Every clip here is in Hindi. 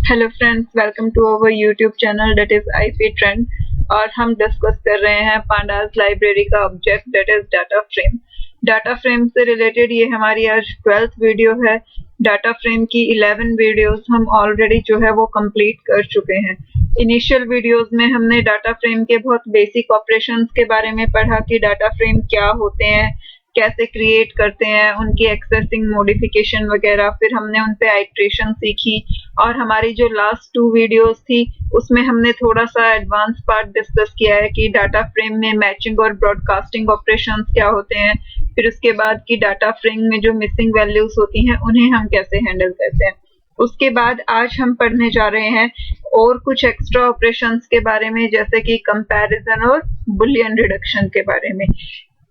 Hello friends, welcome to our YouTube channel that is IP trend. और हम डिस्कस कर रहे हैं पांडास लाइब्रेरी का object that is data frame. Data frame से रिलेटेड ये हमारी आज 12th वीडियो है। डाटा फ्रेम की 11 वीडियोस हम ऑलरेडी जो है वो कंप्लीट कर चुके हैं। इनिशियल वीडियोस में हमने डाटा फ्रेम के बहुत बेसिक ऑपरेशंस के बारे में पढ़ा कि डाटा फ्रेम क्या होते हैं, कैसे क्रिएट करते हैं, उनकी एक्सेसिंग, मॉडिफिकेशन वगैरह। फिर हमने उन पे आइट्रेशन सीखी। और हमारी जो लास्ट 2 वीडियोस थी उसमें हमने थोड़ा सा एडवांस पार्ट डिस्कस किया है कि डाटा फ्रेम में मैचिंग और ब्रॉडकास्टिंग ऑपरेशंस क्या होते हैं। फिर उसके बाद की डाटा फ्रेम में जो मिसिंग वैल्यूज होती हैं उन्हें हम कैसे हैंडल करते हैं। उसके बाद आज हम पढ़ने जा रहे हैं और कुछ एक्स्ट्रा ऑपरेशंस के बारे में, जैसे कि कंपैरिजन और बुलियन रिडक्शन के बारे में।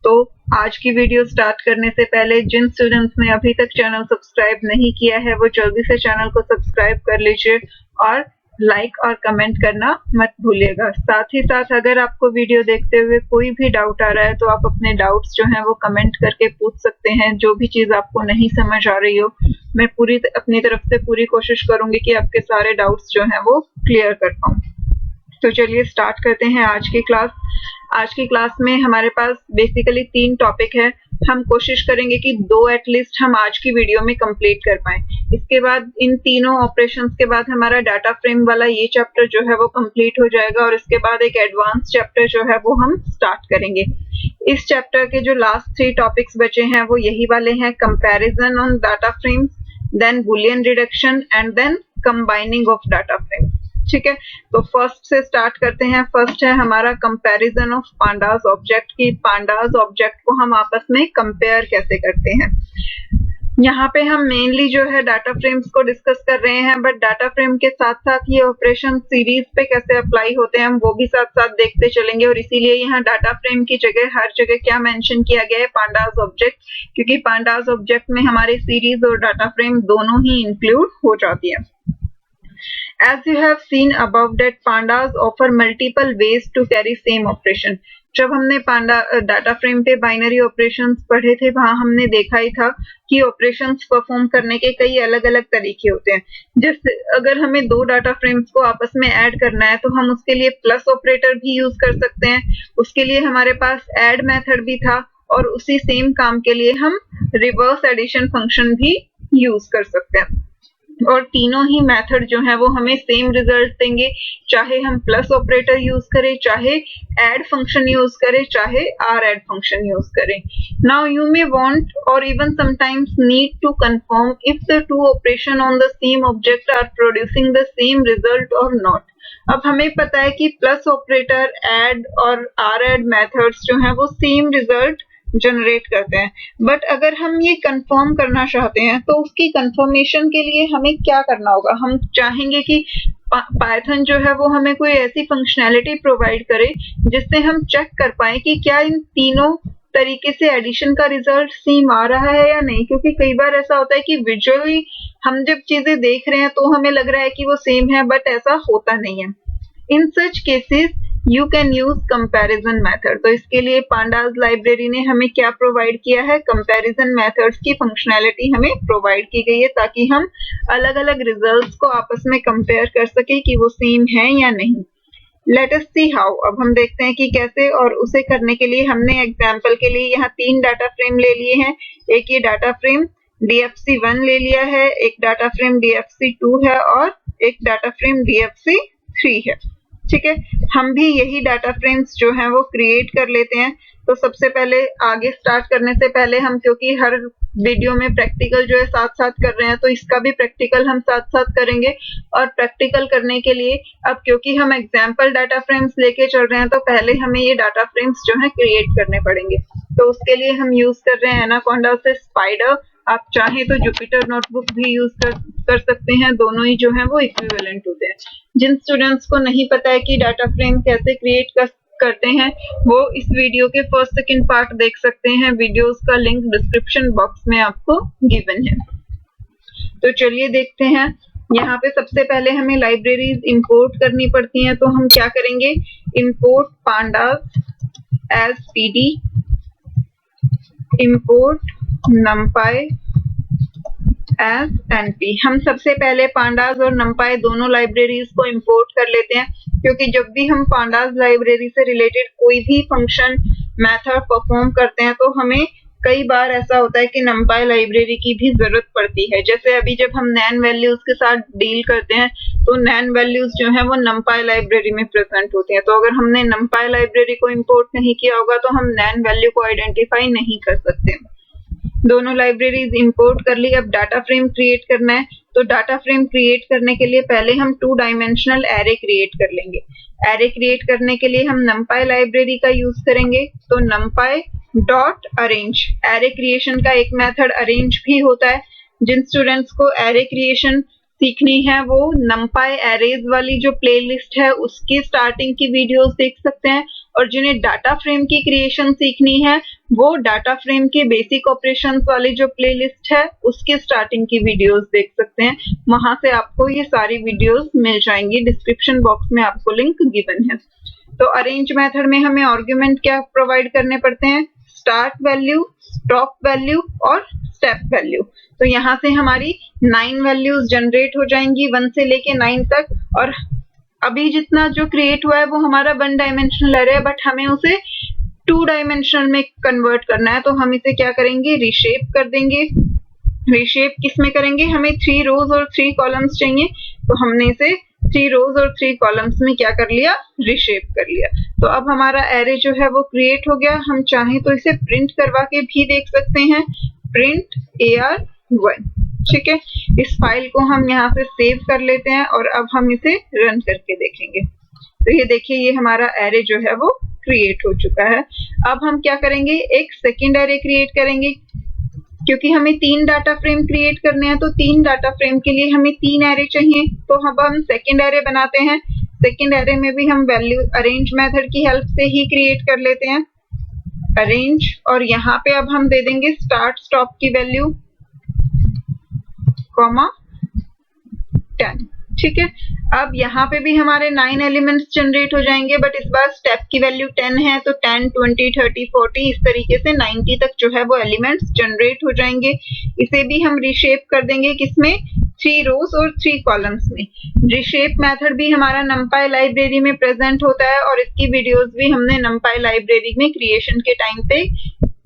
तो आज की वीडियो स्टार्ट करने से पहले जिन स्टूडेंट्स ने अभी तक चैनल सब्सक्राइब नहीं किया है वो जल्दी से चैनल को सब्सक्राइब कर लीजिए और लाइक और कमेंट करना मत भूलिएगा। साथ ही साथ अगर आपको वीडियो देखते हुए कोई भी डाउट आ रहा है तो आप अपने डाउट्स जो हैं वो कमेंट करके पूछ सकते हैं। जो भी चीज़ आपको नहीं समझ आ रही हो, मैं पूरी अपनी तरफ से पूरी कोशिश करूंगी कि आपके सारे डाउट्स जो हैं वो क्लियर कर पाऊँ। तो चलिए स्टार्ट करते हैं आज की क्लास। आज की क्लास में हमारे पास बेसिकली 3 टॉपिक है। हम कोशिश करेंगे कि 2 एटलीस्ट हम आज की वीडियो में कंप्लीट कर पाएं। इसके बाद इन तीनों ऑपरेशंस के बाद हमारा डाटा फ्रेम वाला ये चैप्टर जो है वो कंप्लीट हो जाएगा और इसके बाद एक एडवांस चैप्टर जो है वो हम स्टार्ट करेंगे। इस चैप्टर के जो लास्ट 3 टॉपिक्स बचे हैं वो यही वाले हैं: comparison on data frames, then boolean reduction and then combining of data frames. ठीक है, तो फर्स्ट से स्टार्ट करते हैं। फर्स्ट है हमारा कंपैरिजन ऑफ पांडास ऑब्जेक्ट की पांडास ऑब्जेक्ट को हम आपस में कंपेयर कैसे करते हैं। यहाँ पे हम मेनली जो है डाटा फ्रेम्स को डिस्कस कर रहे हैं, बट डाटा फ्रेम के साथ साथ ये ऑपरेशन सीरीज पे कैसे अप्लाई होते हैं हम वो भी साथ साथ देखते चलेंगे। और इसीलिए यहाँ डाटा फ्रेम की जगह हर जगह क्या मेंशन किया गया है, पांडास ऑब्जेक्ट, क्योंकि पांडास ऑब्जेक्ट में हमारे सीरीज और डाटा फ्रेम दोनों ही इंक्लूड हो जाती है। As you have seen above that pandas offer multiple ways to carry same operation. जब हमने पांडा डाटा फ्रेम पे बाइनरी ऑपरेशंस पढ़े थे वहां हमने देखा ही था कि ऑपरेशंस परफॉर्म करने के कई अलग अलग तरीके होते हैं। जैसे अगर हमें 2 डाटा फ्रेम्स को आपस में ऐड करना है तो हम उसके लिए प्लस ऑपरेटर भी यूज कर सकते हैं। उसके लिए हमारे पास ऐड मेथड भी था और उसी सेम काम के लिए हम रिवर्स एडिशन फंक्शन भी यूज कर सकते हैं। और तीनों ही मेथड जो है वो हमें सेम रिजल्ट देंगे, चाहे हम प्लस ऑपरेटर यूज करें, चाहे ऐड फंक्शन यूज करें, चाहे आर ऐड फंक्शन यूज करें। Now you may want or even sometimes need to confirm if the 2 operation on the same object are producing the same result or not. अब हमें पता है कि प्लस ऑपरेटर, ऐड और आर ऐड मेथड्स जो हैं वो सेम रिजल्ट जनरेट करते हैं, बट अगर हम ये कंफर्म करना चाहते हैं तो उसकी कंफर्मेशन के लिए हमें क्या करना होगा। हम चाहेंगे कि पाइथन जो है वो हमें कोई ऐसी फंक्शनैलिटी प्रोवाइड करे जिससे हम चेक कर पाए कि क्या इन तीनों तरीके से एडिशन का रिजल्ट सेम आ रहा है या नहीं। क्योंकि कई बार ऐसा होता है कि विजुअली हम जब चीजें देख रहे हैं तो हमें लग रहा है कि वो सेम है, बट ऐसा होता नहीं है। In such cases you can use comparison method. तो इसके लिए पांडास लाइब्रेरी ने हमें क्या प्रोवाइड किया है, कंपैरिजन मेथड्स की फंक्शनैलिटी हमें प्रोवाइड की गई है ताकि हम अलग अलग रिजल्ट्स को आपस में कंपेयर कर सके कि वो सेम है या नहीं। Let us see how. अब हम देखते हैं कि कैसे, और उसे करने के लिए हमने एग्जाम्पल के लिए यहाँ 3 डाटा फ्रेम ले लिए हैं। एक ये डाटा फ्रेम DFC1 ले लिया है, एक डाटा फ्रेम DFC2 है और एक डाटा फ्रेम DFC3 है। ठीक है, हम भी यही डाटा फ्रेम्स जो हैं वो क्रिएट कर लेते हैं। तो सबसे पहले आगे स्टार्ट करने से पहले हम, क्योंकि हर वीडियो में प्रैक्टिकल जो है साथ साथ कर रहे हैं, तो इसका भी प्रैक्टिकल हम साथ साथ करेंगे। और प्रैक्टिकल करने के लिए अब क्योंकि हम एग्जाम्पल डाटा फ्रेम्स लेके चल रहे हैं तो पहले हमें ये डाटा फ्रेम्स जो है क्रिएट करने पड़ेंगे। तो उसके लिए हम यूज कर रहे हैं एनाकोंडा से स्पाइडर। आप चाहें तो जुपिटर नोटबुक भी यूज कर सकते हैं, दोनों ही जो है वो इक्विवेलेंट होते हैं। जिन स्टूडेंट्स को नहीं पता है कि डाटा फ्रेम कैसे क्रिएट करते हैं वो इस वीडियो के फर्स्ट सेकंड पार्ट देख सकते हैं। वीडियोस का लिंक डिस्क्रिप्शन बॉक्स में आपको गिवन है। तो चलिए देखते हैं। यहाँ पे सबसे पहले हमें लाइब्रेरीज इंपोर्ट करनी पड़ती हैं, तो हम क्या करेंगे, import pandas as PD, import numpy as np। हम सबसे पहले पांडास और numpy दोनों लाइब्रेरीज को इंपोर्ट कर लेते हैं, क्योंकि जब भी हम पांडास लाइब्रेरी से रिलेटेड कोई भी फंक्शन मेथड परफॉर्म करते हैं तो हमें कई बार ऐसा होता है कि numpy लाइब्रेरी की भी जरूरत पड़ती है। जैसे अभी जब हम नैन वैल्यूज के साथ डील करते हैं तो नैन वैल्यूज जो है वो numpy लाइब्रेरी में प्रेजेंट होती हैं। तो अगर हमने numpy लाइब्रेरी को इंपोर्ट नहीं किया होगा तो हम नैन वैल्यू को आइडेंटिफाई नहीं कर सकते। दोनों लाइब्रेरीज इंपोर्ट कर ली। अब डाटा फ्रेम क्रिएट करना है, तो डाटा फ्रेम क्रिएट करने के लिए पहले हम 2 डायमेंशनल एरे क्रिएट कर लेंगे। एरे क्रिएट करने के लिए हम numpy लाइब्रेरी का यूज करेंगे, तो numpy dot arrange. Array creation का एक मेथड अरेंज भी होता है। जिन स्टूडेंट्स को एरे क्रिएशन सीखनी है वो numpy एरेज वाली जो प्लेलिस्ट है उसकी स्टार्टिंग की वीडियोस देख सकते हैं, और जिन्हें डाटा फ्रेम की क्रिएशन सीखनी है वो डाटा फ्रेम के बेसिक ऑपरेशंस वाली जो प्लेलिस्ट है उसके स्टार्टिंग की वीडियोस देख सकते हैं। वहां से आपको ये सारी वीडियोस मिल जाएंगी, डिस्क्रिप्शन बॉक्स में आपको लिंक गिवन है। तो अरेंज मेथड में हमें आर्गुमेंट क्या प्रोवाइड करने पड़ते हैं, स्टार्ट वैल्यू, स्टॉप वैल्यू और स्टेप वैल्यू। तो यहाँ से हमारी 9 वैल्यूज जनरेट हो जाएंगी 1 से लेके 9 तक, और अभी जितना जो क्रिएट हुआ है वो हमारा 1 डायमेंशनल एरे है, बट हमें उसे 2 डायमेंशनल में कन्वर्ट करना है। तो हम इसे क्या करेंगे, रीशेप कर देंगे। रीशेप किस में करेंगे, हमें 3 रोज और 3 कॉलम्स चाहिए, तो हमने इसे 3 रोज और 3 कॉलम्स में क्या कर लिया, रीशेप कर लिया। तो अब हमारा एरे जो है वो क्रिएट हो गया। हम चाहें तो इसे प्रिंट करवा के भी देख सकते हैं, प्रिंट AR1। ठीक है, इस फाइल को हम यहाँ से सेव कर लेते हैं और अब हम इसे रन करके देखेंगे। तो ये देखिए, ये हमारा एरे जो है वो क्रिएट हो चुका है। अब हम क्या करेंगे, एक सेकंड एरे क्रिएट करेंगे, क्योंकि हमें 3 डाटा फ्रेम क्रिएट करने हैं, तो 3 डाटा फ्रेम के लिए हमें 3 एरे चाहिए। तो अब हम सेकंड एरे बनाते हैं। सेकंड एरे में भी हम वैल्यू अरेंज मेथड की हेल्प से ही क्रिएट कर लेते हैं, अरेंज, और यहाँ पे अब हम दे देंगे स्टार्ट स्टॉप की वैल्यू, कॉमा 10। ठीक है, अब यहाँ पे भी हमारे 9 एलिमेंट्स जनरेट हो जाएंगे, बट इस बार स्टेप की वैल्यू 10 है, तो 10, 20, 30, 40 इस तरीके से 90 तक जो है वो एलिमेंट्स जनरेट हो जाएंगे। इसे भी हम रीशेप कर देंगे, किसमें, 3 रोज और 3 कॉलम्स में। रीशेप मेथड भी हमारा numpy लाइब्रेरी में प्रेजेंट होता है, और इसकी वीडियोस भी हमने numpy लाइब्रेरी में क्रिएशन के टाइम पे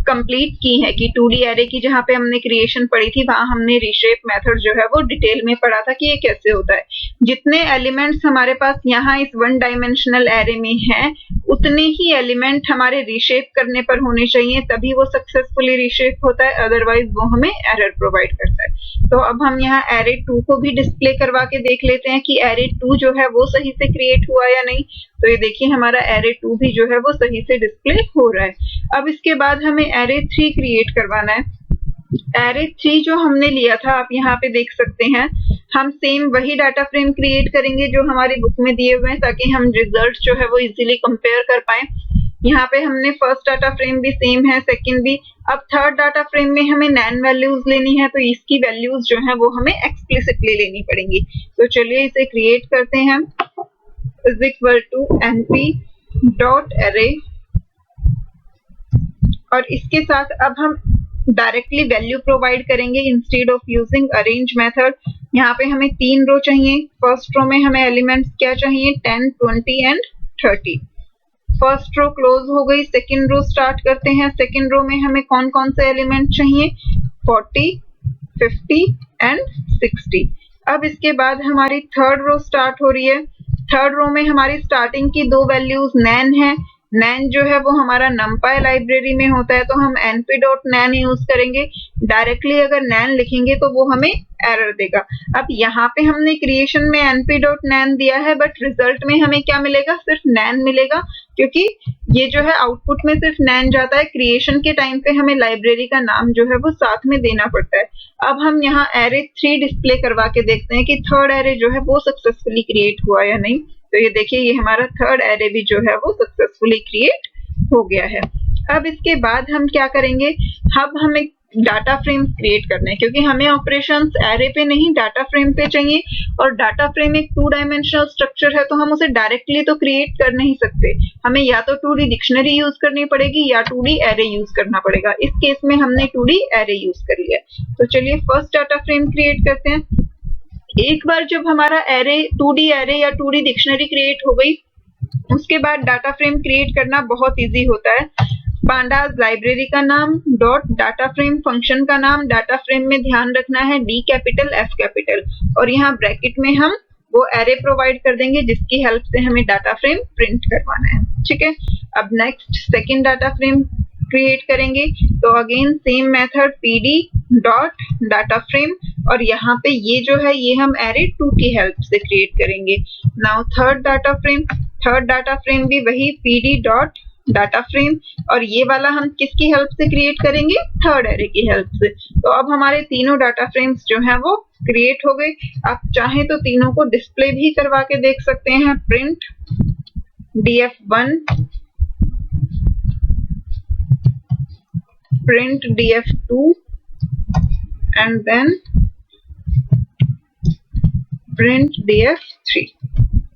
कंप्लीट की है, कि 2D एरे की जहाँ पे हमने क्रिएशन पढ़ी थी वहां हमने रीशेप मेथड जो है वो डिटेल में पढ़ा था कि ये कैसे होता है। जितने एलिमेंट्स हमारे पास यहाँ इस 1 डायमेंशनल एरे में हैं, उतने ही एलिमेंट हमारे रीशेप करने पर होने चाहिए, तभी वो सक्सेसफुली रीशेप होता है, अदरवाइज वो हमें एरर प्रोवाइड करता है। तो अब हम यहाँ एरे 2 को भी डिस्प्ले करवा के देख लेते हैं कि एरे 2 जो है वो सही से क्रिएट हुआ या नहीं। तो ये देखिए, हमारा एरे 2 भी जो है वो सही से डिस्प्ले हो रहा है। अब इसके बाद हमें एरे 3 क्रिएट करवाना है। एरे 3 जो हमने लिया था, आप यहाँ पे देख सकते हैं, हम सेम वही डाटा फ्रेम क्रिएट करेंगे जो हमारी बुक में दिए हुए हैं, ताकि हम रिजल्ट जो है वो इजीली कंपेयर कर पाए। यहाँ पे हमने फर्स्ट डाटा फ्रेम भी सेम है, सेकंड भी। अब थर्ड डाटा फ्रेम में हमें नैन वैल्यूज लेनी है, तो इसकी वैल्यूज जो है वो हमें एक्सप्लिसिटली लेनी पड़ेंगी। तो चलिए इसे क्रिएट करते हैं, is equal to np dot array, और इसके साथ अब हम डायरेक्टली वैल्यू प्रोवाइड करेंगे instead of using arange method. यहाँ पे हमें 3 रो चाहिए। फर्स्ट रो में हमें एलिमेंट्स क्या चाहिए, 10, 20 एंड 30। फर्स्ट रो क्लोज हो गई, सेकंड रो स्टार्ट करते हैं। सेकंड रो में हमें कौन कौन से एलिमेंट चाहिए, 40, 50 एंड 60। अब इसके बाद हमारी थर्ड रो स्टार्ट हो रही है। थर्ड रो में हमारी स्टार्टिंग की 2 वैल्यूज नैन है। नैन जो है वो हमारा numpy लाइब्रेरी में होता है, तो हम np.nan यूज करेंगे। डायरेक्टली अगर nan लिखेंगे तो वो हमें एरर देगा। अब यहाँ पे हमने क्रिएशन में np.nan दिया है, बट रिजल्ट में हमें क्या मिलेगा, सिर्फ nan मिलेगा, क्योंकि ये जो है आउटपुट में सिर्फ nan जाता है। क्रिएशन के टाइम पे हमें लाइब्रेरी का नाम जो है वो साथ में देना पड़ता है। अब हम यहाँ एरे 3 डिस्प्ले करवा के देखते हैं कि थर्ड एरे जो है वो सक्सेसफुली क्रिएट हुआ या नहीं। तो ये देखिए, ये हमारा थर्ड एरे भी जो है वो सक्सेसफुली क्रिएट हो गया है। अब इसके बाद हम क्या करेंगे, अब हम एक डाटा फ्रेम्स क्रिएट करने हैं, क्योंकि हमें ऑपरेशंस एरे पे नहीं डाटा फ्रेम पे चाहिए, और डाटा फ्रेम एक 2 डायमेंशनल स्ट्रक्चर है, तो हम उसे डायरेक्टली तो क्रिएट कर नहीं सकते, हमें या तो 2D डिक्शनरी यूज करनी पड़ेगी या 2D एरे यूज करना पड़ेगा। इस केस में हमने 2D एरे यूज कर लिया। तो चलिए फर्स्ट डाटा फ्रेम क्रिएट करते हैं। एक बार जब हमारा एरे 2D एरे या 2D डिक्शनरी क्रिएट हो गई, उसके बाद डाटा फ्रेम क्रिएट करना बहुत इजी होता है। पांडास लाइब्रेरी का नाम डॉट डाटा फ्रेम फंक्शन का नाम, डाटा फ्रेम में ध्यान रखना है D कैपिटल F कैपिटल, और यहाँ ब्रैकेट में हम वो एरे प्रोवाइड कर देंगे जिसकी हेल्प से हमें डाटा फ्रेम प्रिंट करवाना है। ठीक है, अब next second data frame create करेंगे, तो again same method pd dot data frame, और यहाँ पे ये जो है ये हम एरे 2 की हेल्प से क्रिएट करेंगे। नाउ थर्ड डाटा फ्रेम भी वही pd डॉट डाटा फ्रेम, और ये वाला हम किसकी हेल्प से क्रिएट करेंगे, थर्ड एरे की हेल्प से। तो अब हमारे तीनों डाटा फ्रेम्स जो हैं वो क्रिएट हो गए। आप चाहें तो तीनों को डिस्प्ले भी करवा के देख सकते हैं। Print df1 print df2 and then print df3।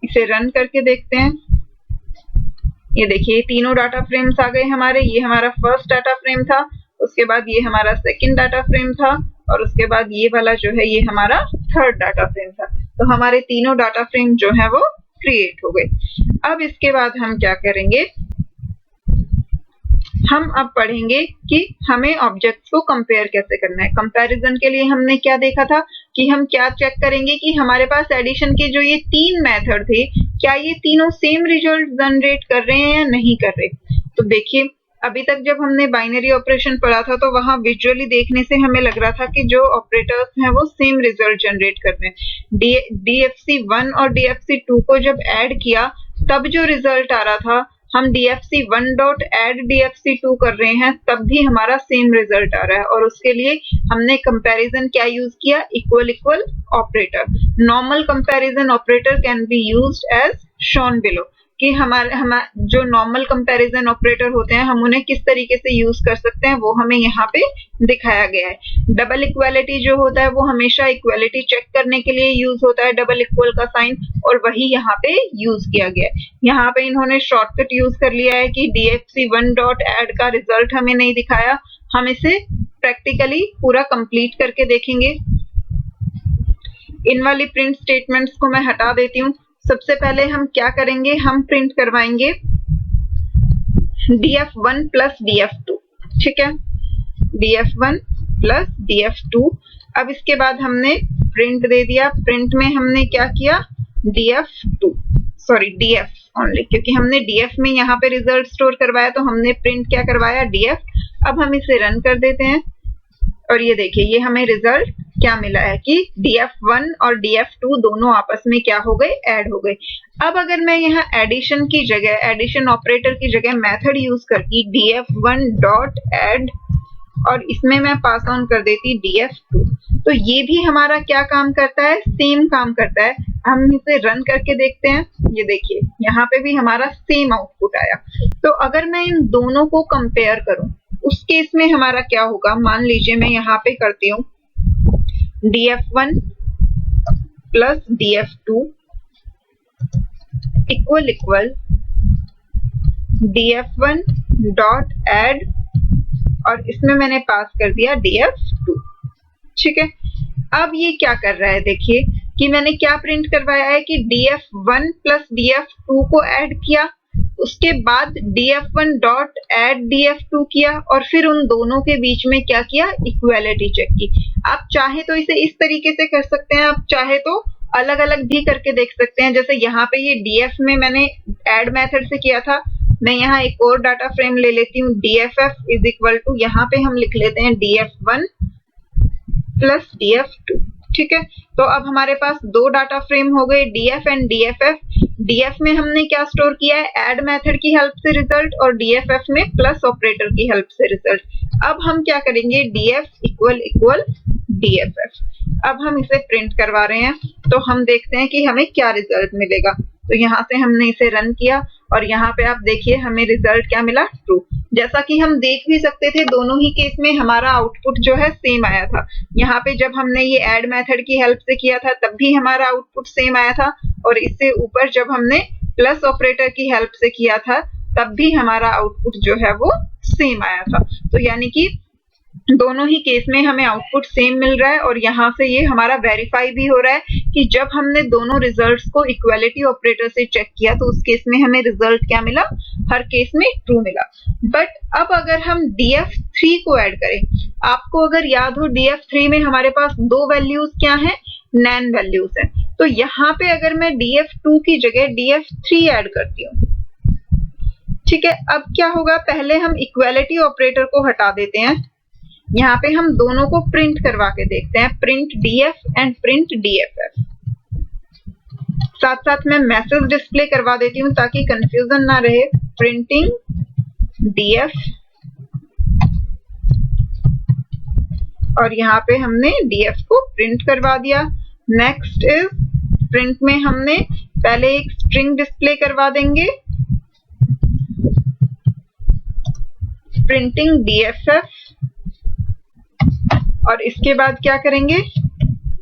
इसे रन करके देखते हैं। ये देखिए तीनों डाटा फ्रेम्स आ गए हमारे। ये हमारा फर्स्ट डाटा फ्रेम था, उसके बाद ये हमारा सेकंड डाटा फ्रेम था, और उसके बाद ये वाला जो है ये हमारा थर्ड डाटा फ्रेम था। तो हमारे तीनों डाटा फ्रेम जो है वो क्रिएट हो गए। अब इसके बाद हम क्या करेंगे, हम अब पढ़ेंगे कि हमें ऑब्जेक्ट्स को कंपेयर कैसे करना है। कंपैरिजन के लिए हमने क्या देखा था कि हम क्या चेक करेंगे कि हमारे पास एडिशन के जो ये 3 मेथड थे, क्या ये तीनों सेम रिजल्ट जनरेट कर रहे हैं या नहीं कर रहे। तो देखिए अभी तक जब हमने बाइनरी ऑपरेशन पढ़ा था तो वहां विजुअली देखने से हमें लग रहा था कि जो ऑपरेटर्स हैं वो सेम रिजल्ट जनरेट कर रहे हैं। DFC1 और DFC2 को जब ऐड किया तब जो रिजल्ट आ रहा था, हम DFC1 डॉट एड DFC2 कर रहे हैं तब भी हमारा सेम रिजल्ट आ रहा है, और उसके लिए हमने कंपैरिजन क्या यूज किया, equal equal operator. Normal comparison operator can be used as shown below, कि हमारे जो नॉर्मल कंपैरिजन ऑपरेटर होते हैं हम उन्हें किस तरीके से यूज कर सकते हैं वो हमें यहाँ पे दिखाया गया है। डबल इक्वालिटी जो होता है वो हमेशा इक्वालिटी चेक करने के लिए यूज होता है, डबल इक्वल का साइन, और वही यहाँ पे यूज किया गया है। यहाँ पे इन्होंने शॉर्टकट यूज कर लिया है कि DFC1 डॉट एड का रिजल्ट हमें नहीं दिखाया। हम इसे प्रैक्टिकली पूरा कंप्लीट करके देखेंगे। इन वाली प्रिंट स्टेटमेंट्स को मैं हटा देती हूँ। सबसे पहले हम क्या करेंगे, हम प्रिंट करवाएंगे df1 प्लस df2। ठीक है, df1 प्लस df2। अब इसके बाद हमने प्रिंट दे दिया। प्रिंट में हमने क्या किया, df2 सॉरी df ओनली, क्योंकि हमने df में यहाँ पे रिजल्ट स्टोर करवाया तो हमने प्रिंट क्या करवाया, df। अब हम इसे रन कर देते हैं और ये देखिए ये हमें रिजल्ट क्या मिला है कि df1 और df2 दोनों आपस में क्या हो गए, ऐड हो गए। अब अगर मैं यहाँ एडिशन की जगह, एडिशन ऑपरेटर की जगह मेथड यूज करती df1 डॉट एड और इसमें मैं पास ऑन कर देती df2, तो ये भी हमारा क्या काम करता है, सेम काम करता है। हम इसे रन करके देखते हैं। ये देखिए यहाँ पे भी हमारा सेम आउटपुट आया। तो अगर मैं इन दोनों को कंपेयर करूं उस केस में हमारा क्या होगा, मान लीजिए मैं यहाँ पे करती हूँ df1 plus df2 equal equal df1 dot add और इसमें मैंने पास कर दिया df2। ठीक है, अब ये क्या कर रहा है, देखिए कि मैंने क्या प्रिंट करवाया है कि df1 प्लस df2 को ऐड किया, उसके बाद df1 डॉट एड df2 किया और फिर उन दोनों के बीच में क्या किया, इक्वालिटी चेक की। आप चाहे तो इसे इस तरीके से कर सकते हैं, आप चाहे तो अलग अलग भी करके देख सकते हैं। जैसे यहाँ पे ये df में मैंने एड मेथड से किया था, मैं यहाँ एक और डाटा फ्रेम ले लेती हूँ dff इज इक्वल टू, यहाँ पे हम लिख लेते हैं df1 प्लस df2। ठीक है, तो अब हमारे पास दो डाटा फ्रेम हो गए df एंड dff। df में हमने क्या स्टोर किया है, ऐड मेथड की हेल्प से रिजल्ट, और dff में प्लस ऑपरेटर की हेल्प से रिजल्ट। अब हम क्या करेंगे, df इक्वल इक्वल dff। अब हम इसे प्रिंट करवा रहे हैं तो हम देखते हैं कि हमें क्या रिजल्ट मिलेगा। तो यहाँ से हमने इसे रन किया और यहाँ पे आप देखिए हमें रिजल्ट क्या मिला, ट्रू। जैसा कि हम देख भी सकते थे दोनों ही केस में हमारा आउटपुट जो है सेम आया था। यहाँ पे जब हमने ये ऐड मेथड की हेल्प से किया था तब भी हमारा आउटपुट सेम आया था, और इससे ऊपर जब हमने प्लस ऑपरेटर की हेल्प से किया था तब भी हमारा आउटपुट जो है वो सेम आया था। तो यानी कि दोनों ही केस में हमें आउटपुट सेम मिल रहा है, और यहाँ से ये हमारा वेरीफाई भी हो रहा है कि जब हमने दोनों रिजल्ट्स को इक्वालिटी ऑपरेटर से चेक किया तो उस केस में हमें रिजल्ट क्या मिला, हर केस में ट्रू मिला। बट अब अगर हम df3 को ऐड करें, आपको अगर याद हो df3 में हमारे पास दो वैल्यूज क्या हैं, नैन वैल्यूज हैं। तो यहाँ पे अगर मैं df2 की जगह df3 ऐड करती हूँ, ठीक है, अब क्या होगा, पहले हम इक्वालिटी ऑपरेटर को हटा देते हैं। यहाँ पे हम दोनों को प्रिंट करवा के देखते हैं, print df and print dff। साथ साथ मैं मैसेज डिस्प्ले करवा देती हूँ ताकि कंफ्यूजन ना रहे, प्रिंटिंग df, और यहाँ पे हमने df को प्रिंट करवा दिया। नेक्स्ट इज प्रिंट में हमने पहले एक स्ट्रिंग डिस्प्ले करवा देंगे, प्रिंटिंग dff, और इसके बाद क्या करेंगे,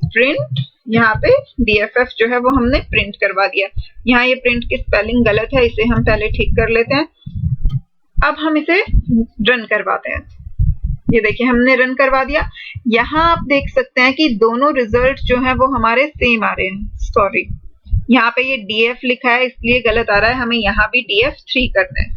प्रिंट, यहाँ पे dff जो है वो हमने प्रिंट करवा दिया। यहाँ ये प्रिंट की स्पेलिंग गलत है, इसे हम पहले ठीक कर लेते हैं। अब हम इसे रन करवाते हैं। ये देखिए हमने रन करवा दिया। यहाँ आप देख सकते हैं कि दोनों रिजल्ट जो है वो हमारे सेम आ रहे हैं। सॉरी, यहाँ पे ये df लिखा है इसलिए गलत आ रहा है, हमें यहाँ भी df3 करना है,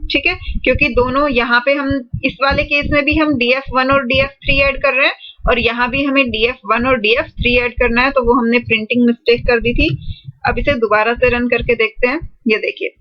ठीक है, क्योंकि दोनों यहाँ पे हम इस वाले केस में भी हम df1 और df3 ऐड कर रहे हैं, और यहाँ भी हमें df1 और df3 ऐड करना है, तो वो हमने प्रिंटिंग मिस्टेक कर दी थी। अब इसे दोबारा से रन करके देखते हैं। ये देखिए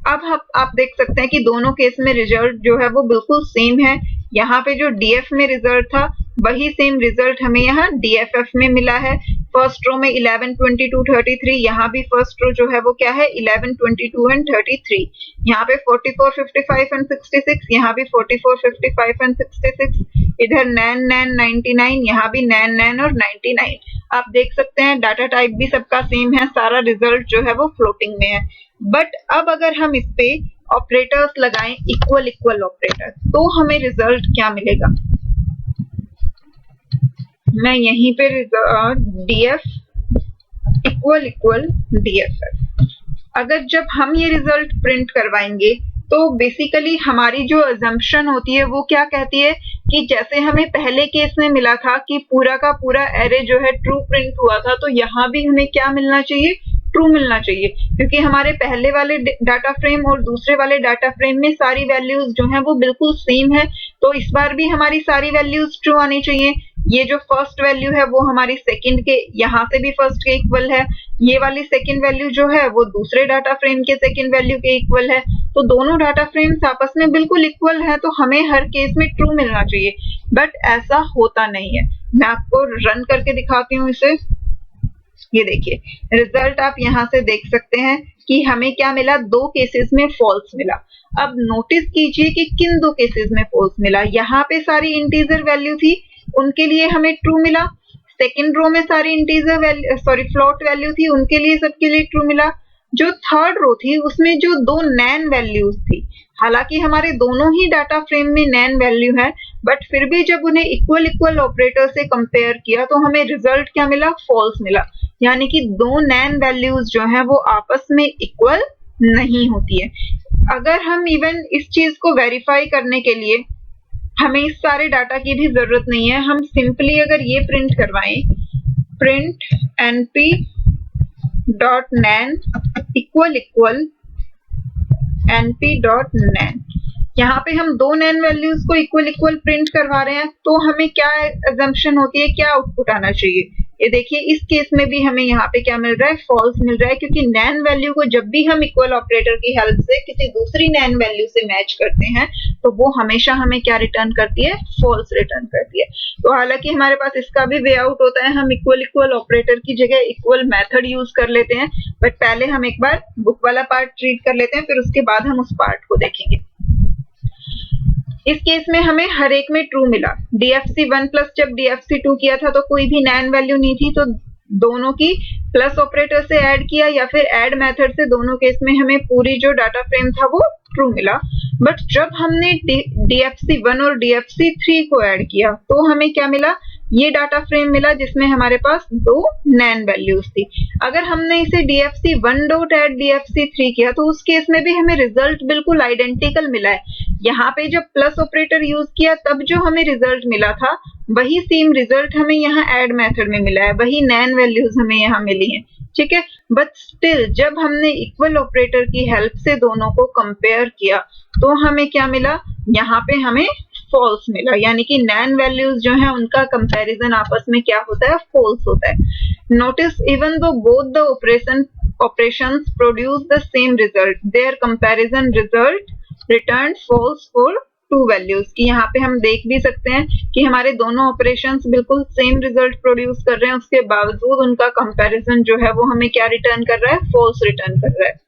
अब आप देख सकते हैं कि दोनों केस में रिजल्ट जो है वो बिल्कुल सेम है। यहाँ पे जो df में रिजल्ट था वही सेम रिजल्ट हमें यहाँ dff में मिला है। फर्स्ट रो में 11, 22, 33, यहाँ भी फर्स्ट रो जो है वो क्या है, 11, 22 एंड 33। यहाँ पे 44, 55 एंड 66, यहाँ भी 44, 55 एंड 66। इधर नैन नैन 99, यहाँ भी नैन नैन और 99। आप देख सकते हैं डाटा टाइप भी सबका सेम है, सारा रिजल्ट जो है वो फ्लोटिंग में है। बट अब अगर हम इस पे ऑपरेटर्स लगाएं, इक्वल इक्वल ऑपरेटर, तो हमें रिजल्ट क्या मिलेगा। मैं यहीं पे df इक्वल इक्वल dff, अगर जब हम ये रिजल्ट प्रिंट करवाएंगे तो बेसिकली हमारी जो अजम्पशन होती है वो क्या कहती है कि जैसे हमें पहले केस में मिला था कि पूरा का पूरा एरे जो है ट्रू प्रिंट हुआ था, तो यहाँ भी हमें क्या मिलना चाहिए, ट्रू मिलना चाहिए, क्योंकि हमारे पहले वाले डाटा फ्रेम और दूसरे वाले डाटा फ्रेम में सारी वैल्यूज जो हैं वो बिल्कुल सेम है। तो इस बार भी हमारी सारी वैल्यूज ट्रू आनी चाहिए। ये जो फर्स्ट वैल्यू है वो हमारी सेकंड के, यहाँ से भी फर्स्ट के इक्वल है, ये वाली सेकंड वैल्यू जो है वो दूसरे डाटा फ्रेम के सेकंड वैल्यू के इक्वल है। तो दोनों डाटा फ्रेम्स आपस में बिल्कुल इक्वल है, तो हमें हर केस में ट्रू मिलना चाहिए। बट ऐसा होता नहीं है। मैं आपको रन करके दिखाती हूँ इसे। ये देखिए रिजल्ट आप यहाँ से देख सकते हैं कि हमें क्या मिला, दो केसेस में फॉल्स मिला। अब नोटिस कीजिए कि किन दो केसेस में फॉल्स मिला। यहाँ पे सारी इंटीजर वैल्यू थी, उनके लिए हमें ट्रू मिला। सेकंड रो में सारी इंटीजर वैल्यू फ्लोट वैल्यू थी, उनके लिए सबके लिए ट्रू मिला। जो थर्ड रो थी उसमें जो दो नैन वैल्यूज थी, हालांकि हमारे दोनों ही डाटा फ्रेम में नैन वैल्यू है, बट फिर भी जब उन्हें इक्वल इक्वल ऑपरेटर से कंपेयर किया तो हमें रिजल्ट क्या मिला, फॉल्स मिला। यानी कि दो नैन वैल्यूज जो है वो आपस में इक्वल नहीं होती है। अगर हम इवन इस चीज को वेरीफाई करने के लिए हमें इस सारे डाटा की भी जरूरत नहीं है, हम सिंपली अगर ये प्रिंट करवाएं, प्रिंट np डॉट नैन इक्वल इक्वल np डॉट नैन, यहाँ पे हम दो नैन वैल्यूज को इक्वल इक्वल प्रिंट करवा रहे हैं, तो हमें क्या अजम्पशन होती है, क्या आउटपुट आना चाहिए। ये देखिए इस केस में भी हमें यहाँ पे क्या मिल रहा है, फॉल्स मिल रहा है, क्योंकि नैन वैल्यू को जब भी हम इक्वल ऑपरेटर की हेल्प से किसी दूसरी नैन वैल्यू से मैच करते हैं तो वो हमेशा हमें क्या रिटर्न करती है, फॉल्स रिटर्न करती है। तो हालांकि हमारे पास इसका भी वे आउट होता है, हम इक्वल इक्वल ऑपरेटर की जगह इक्वल मेथड यूज कर लेते हैं। बट पहले हम एक बार बुक वाला पार्ट ट्रीट कर लेते हैं, फिर उसके बाद हम उस पार्ट को देखेंगे। इस केस में हमें हर एक में ट्रू मिला। DFC1 प्लस जब DFC2 किया था तो कोई भी नैन वैल्यू नहीं थी, तो दोनों की प्लस ऑपरेटर से ऐड किया या फिर ऐड मेथड से, दोनों केस में हमें पूरी जो डाटा फ्रेम था वो ट्रू मिला। बट जब हमने DFC1 और DFC3 को ऐड किया तो हमें क्या मिला, ये डाटा फ्रेम मिला जिसमें हमारे पास दो नैन वैल्यूज थी। अगर हमने इसे DFC1 डॉट ऐड DFC3 किया तो उस केस में भी हमें रिजल्ट बिल्कुल आइडेंटिकल मिला है। यहाँ पे जब प्लस ऑपरेटर यूज किया तब जो हमें रिजल्ट मिला था वही सेम रिजल्ट हमें यहाँ ऐड मेथड में मिला है, वही नैन वैल्यूज हमें यहाँ मिली हैं, ठीक है। बट स्टिल जब हमने इक्वल ऑपरेटर की हेल्प से दोनों को कंपेयर किया तो हमें क्या मिला, यहाँ पे हमें फॉल्स मिला, यानी कि नैन वैल्यूज जो है उनका कंपैरिजन आपस में क्या होता है, फॉल्स होता है। Notice even though both the operations produce the same result, their comparison result returned false for to values की। यहाँ पे हम देख भी सकते हैं कि हमारे दोनों ऑपरेशंस बिल्कुल सेम रिजल्ट प्रोड्यूस कर रहे हैं, उसके बावजूद उनका कंपैरिजन जो है वो हमें क्या रिटर्न कर रहा है, फॉल्स रिटर्न कर रहा है।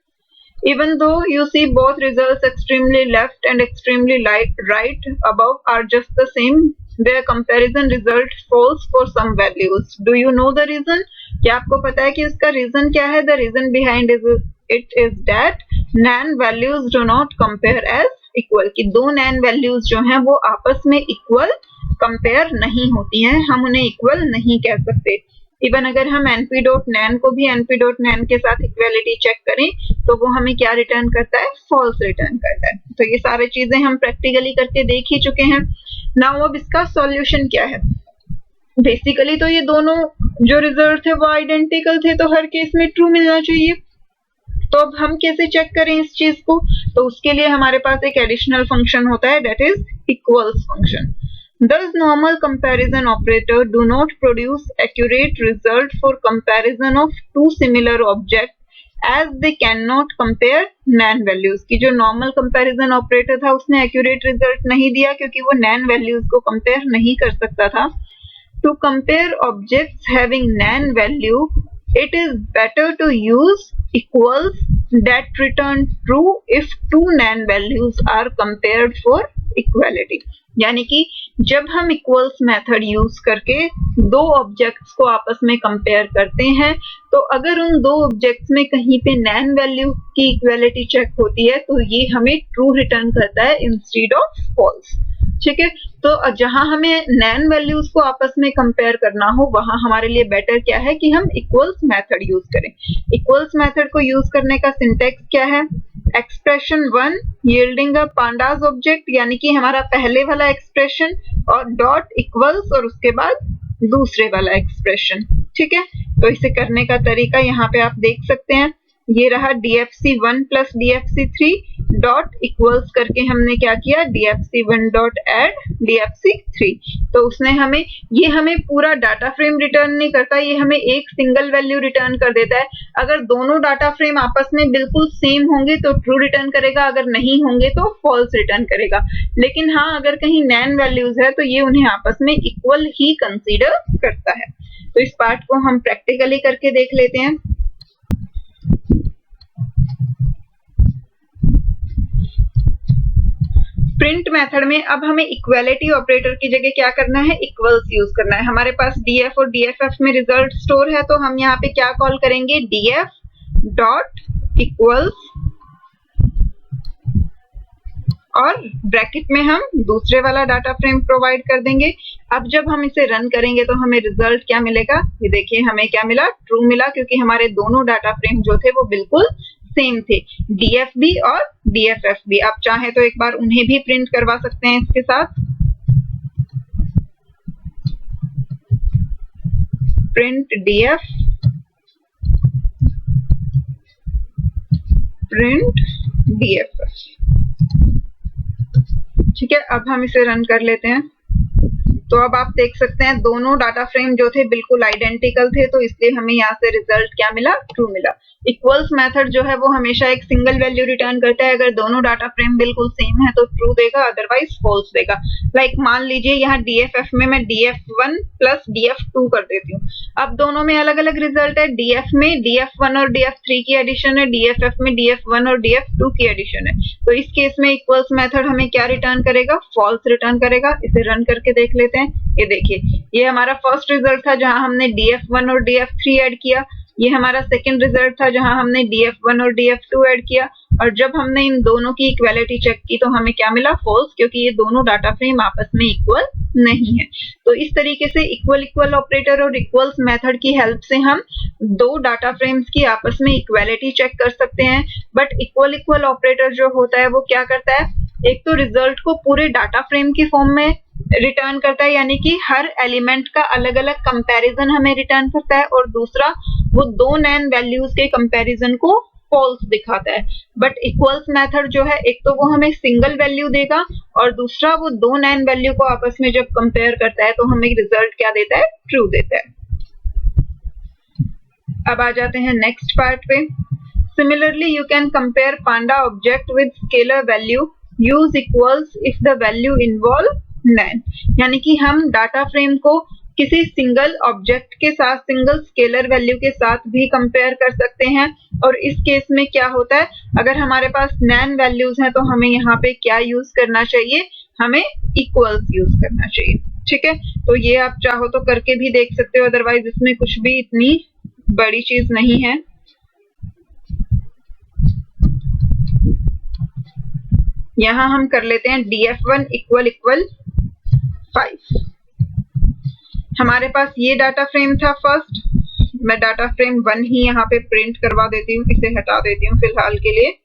Even though you see both results extremely left and extremely right above are just the same, their comparison result false for some values. Do you know the reason? क्या आपको पता है कि इसका रीजन क्या है? The reason behind it is that NaN values do not compare as equal, कि दो NaN values जो हैं वो आपस में equal compare नहीं होती हैं, हम उन्हें equal नहीं कह सकते। इवन अगर हम np.nan को भी np.nan के साथ इक्वालिटी चेक करें तो वो हमें क्या रिटर्न करता है, फॉल्स रिटर्न करता है। तो ये सारी चीजें हम प्रैक्टिकली करके देख ही चुके हैं। नाउ अब इसका सॉल्यूशन क्या है। बेसिकली तो ये दोनों जो रिजल्ट थे वो आइडेंटिकल थे, तो हर केस में ट्रू मिलना चाहिए। तो अब हम कैसे चेक करें इस चीज को, तो उसके लिए हमारे पास एक एडिशनल फंक्शन होता है, that is equals function. Thus, normal comparison operator do not produce accurate result for comparison of two similar objects as they cannot compare NaN values। की जो normal comparison operator था उसने accurate result नहीं दिया क्योंकि वो NaN values को compare नहीं कर सकता था। To compare objects having NaN value, it is better to use equals that return true if two NaN values are compared for equality। यानी कि जब हम इक्वल्स मेथड यूज करके दो ऑब्जेक्ट्स को आपस में कंपेयर करते हैं तो अगर उन दो ऑब्जेक्ट्स में कहीं पे नैन वैल्यू की इक्वालिटी चेक होती है तो ये हमें ट्रू रिटर्न करता है इंस्टेड ऑफ फॉल्स, ठीक है। तो जहां हमें नैन वैल्यूज को आपस में कंपेयर करना हो वहां हमारे लिए बेटर क्या है कि हम इक्वल्स मेथड यूज करें। इक्वल्स मेथड को यूज करने का सिंटेक्स क्या है, expression 1 yielding a pandas object, यानी कि हमारा पहले वाला एक्सप्रेशन और डॉट इक्वल्स और उसके बाद दूसरे वाला एक्सप्रेशन, ठीक है। तो इसे करने का तरीका यहाँ पे आप देख सकते हैं, ये रहा DFC1 plus DFC3 dot equals करके हमने क्या किया, DFC1 डॉट एड DFC3। तो उसने हमें पूरा डाटा फ्रेम रिटर्न नहीं करता, ये हमें एक सिंगल वैल्यू रिटर्न कर देता है। अगर दोनों डाटा फ्रेम आपस में बिल्कुल सेम होंगे तो ट्रू रिटर्न करेगा, अगर नहीं होंगे तो फॉल्स रिटर्न करेगा। लेकिन हाँ, अगर कहीं नैन वैल्यूज है तो ये उन्हें आपस में इक्वल ही कंसीडर करता है। तो इस पार्ट को हम प्रैक्टिकली करके देख लेते हैं। प्रिंट मेथड में अब हमें इक्वालिटी ऑपरेटर की जगह क्या करना है, इक्वल्स यूज करना है। हमारे पास DF और DFF में रिजल्ट स्टोर है तो हम यहाँ पे क्या कॉल करेंगे, DF डॉट इक्वल्स और ब्रैकेट में हम दूसरे वाला डाटा फ्रेम प्रोवाइड कर देंगे। अब जब हम इसे रन करेंगे तो हमें रिजल्ट क्या मिलेगा, ये देखिए हमें क्या मिला, ट्रू मिला, क्योंकि हमारे दोनों डाटा फ्रेम जो थे वो बिल्कुल सेम थे, DFB और DFFB। आप चाहे तो एक बार उन्हें भी प्रिंट करवा सकते हैं इसके साथ, प्रिंट DF प्रिंट DFF, ठीक है। अब हम इसे रन कर लेते हैं तो अब आप देख सकते हैं दोनों डाटा फ्रेम जो थे बिल्कुल आइडेंटिकल थे, तो इसलिए हमें यहाँ से रिजल्ट क्या मिला, ट्रू मिला। इक्वल्स मेथड जो है वो हमेशा एक सिंगल वैल्यू रिटर्न करता है, अगर दोनों डाटा फ्रेम बिल्कुल सेम है तो ट्रू देगा, अदरवाइज फॉल्स देगा। लाइक मान लीजिए यहाँ DFF में मैं DF1 प्लस DF2 कर देती हूँ, अब दोनों में अलग अलग रिजल्ट है, DF में DF1 और DF3 की एडिशन है, DFF में DF1 और DF2 की एडिशन है। तो इस केस में इक्वल्स मेथड हमें क्या रिटर्न करेगा, फॉल्स रिटर्न करेगा। इसे रन करके देख लेते हैं। हैं। ये देखिए, ये हमारा फर्स्ट रिजल्ट था जहां हमने df1 और df3 ऐड किया। ये हमारा सेकंड रिजल्ट था जहां हमने df1 और df2 ऐड किया। और जब हमने इन दोनों की इक्वालिटी चेक की तो हमें क्या मिला? फॉल्स, क्योंकि ये दोनों डाटा फ्रेम आपस में इक्वल नहीं है। तो इस तरीके से इक्वल इक्वल ऑपरेटर और इक्वल्स मेथड की हेल्प से हम दो डाटा फ्रेम्स की आपस में इक्वालिटी चेक कर सकते हैं। बट इक्वल इक्वल ऑपरेटर जो होता है वो क्या करता है? एक तो रिजल्ट को पूरे डाटा फ्रेम की फॉर्म में रिटर्न करता है, यानी कि हर एलिमेंट का अलग अलग कंपैरिजन हमें रिटर्न करता है, और दूसरा वो दो नैन वैल्यूज के कंपैरिजन को फॉल्स दिखाता है। बट इक्वल्स मेथड जो है, एक तो वो हमें सिंगल वैल्यू देगा और दूसरा वो दो नैन वैल्यू को आपस में जब कंपेयर करता है तो हमें रिजल्ट क्या देता है? ट्रू देता है। अब आ जाते हैं नेक्स्ट पार्ट पे। Similarly you can compare panda object with scalar value, use equals if the value involve NaN. यानी कि हम डाटा फ्रेम को किसी सिंगल ऑब्जेक्ट के साथ, सिंगल स्केलर वैल्यू के साथ भी कंपेयर कर सकते हैं। और इस केस में क्या होता है? अगर हमारे पास नैन वैल्यूज हैं तो हमें यहाँ पे क्या यूज करना चाहिए? हमें इक्वल्स यूज करना चाहिए। ठीक है, तो ये आप चाहो तो करके भी देख सकते हो, अदरवाइज इसमें कुछ भी इतनी बड़ी चीज नहीं है। यहाँ हम कर लेते हैं df1 इक्वल इक्वल 5। हमारे पास ये डाटा फ्रेम था फर्स्ट। मैं डाटा फ्रेम 1 ही यहाँ पे प्रिंट करवा देती हूँ, इसे हटा देती हूँ फिलहाल के लिए।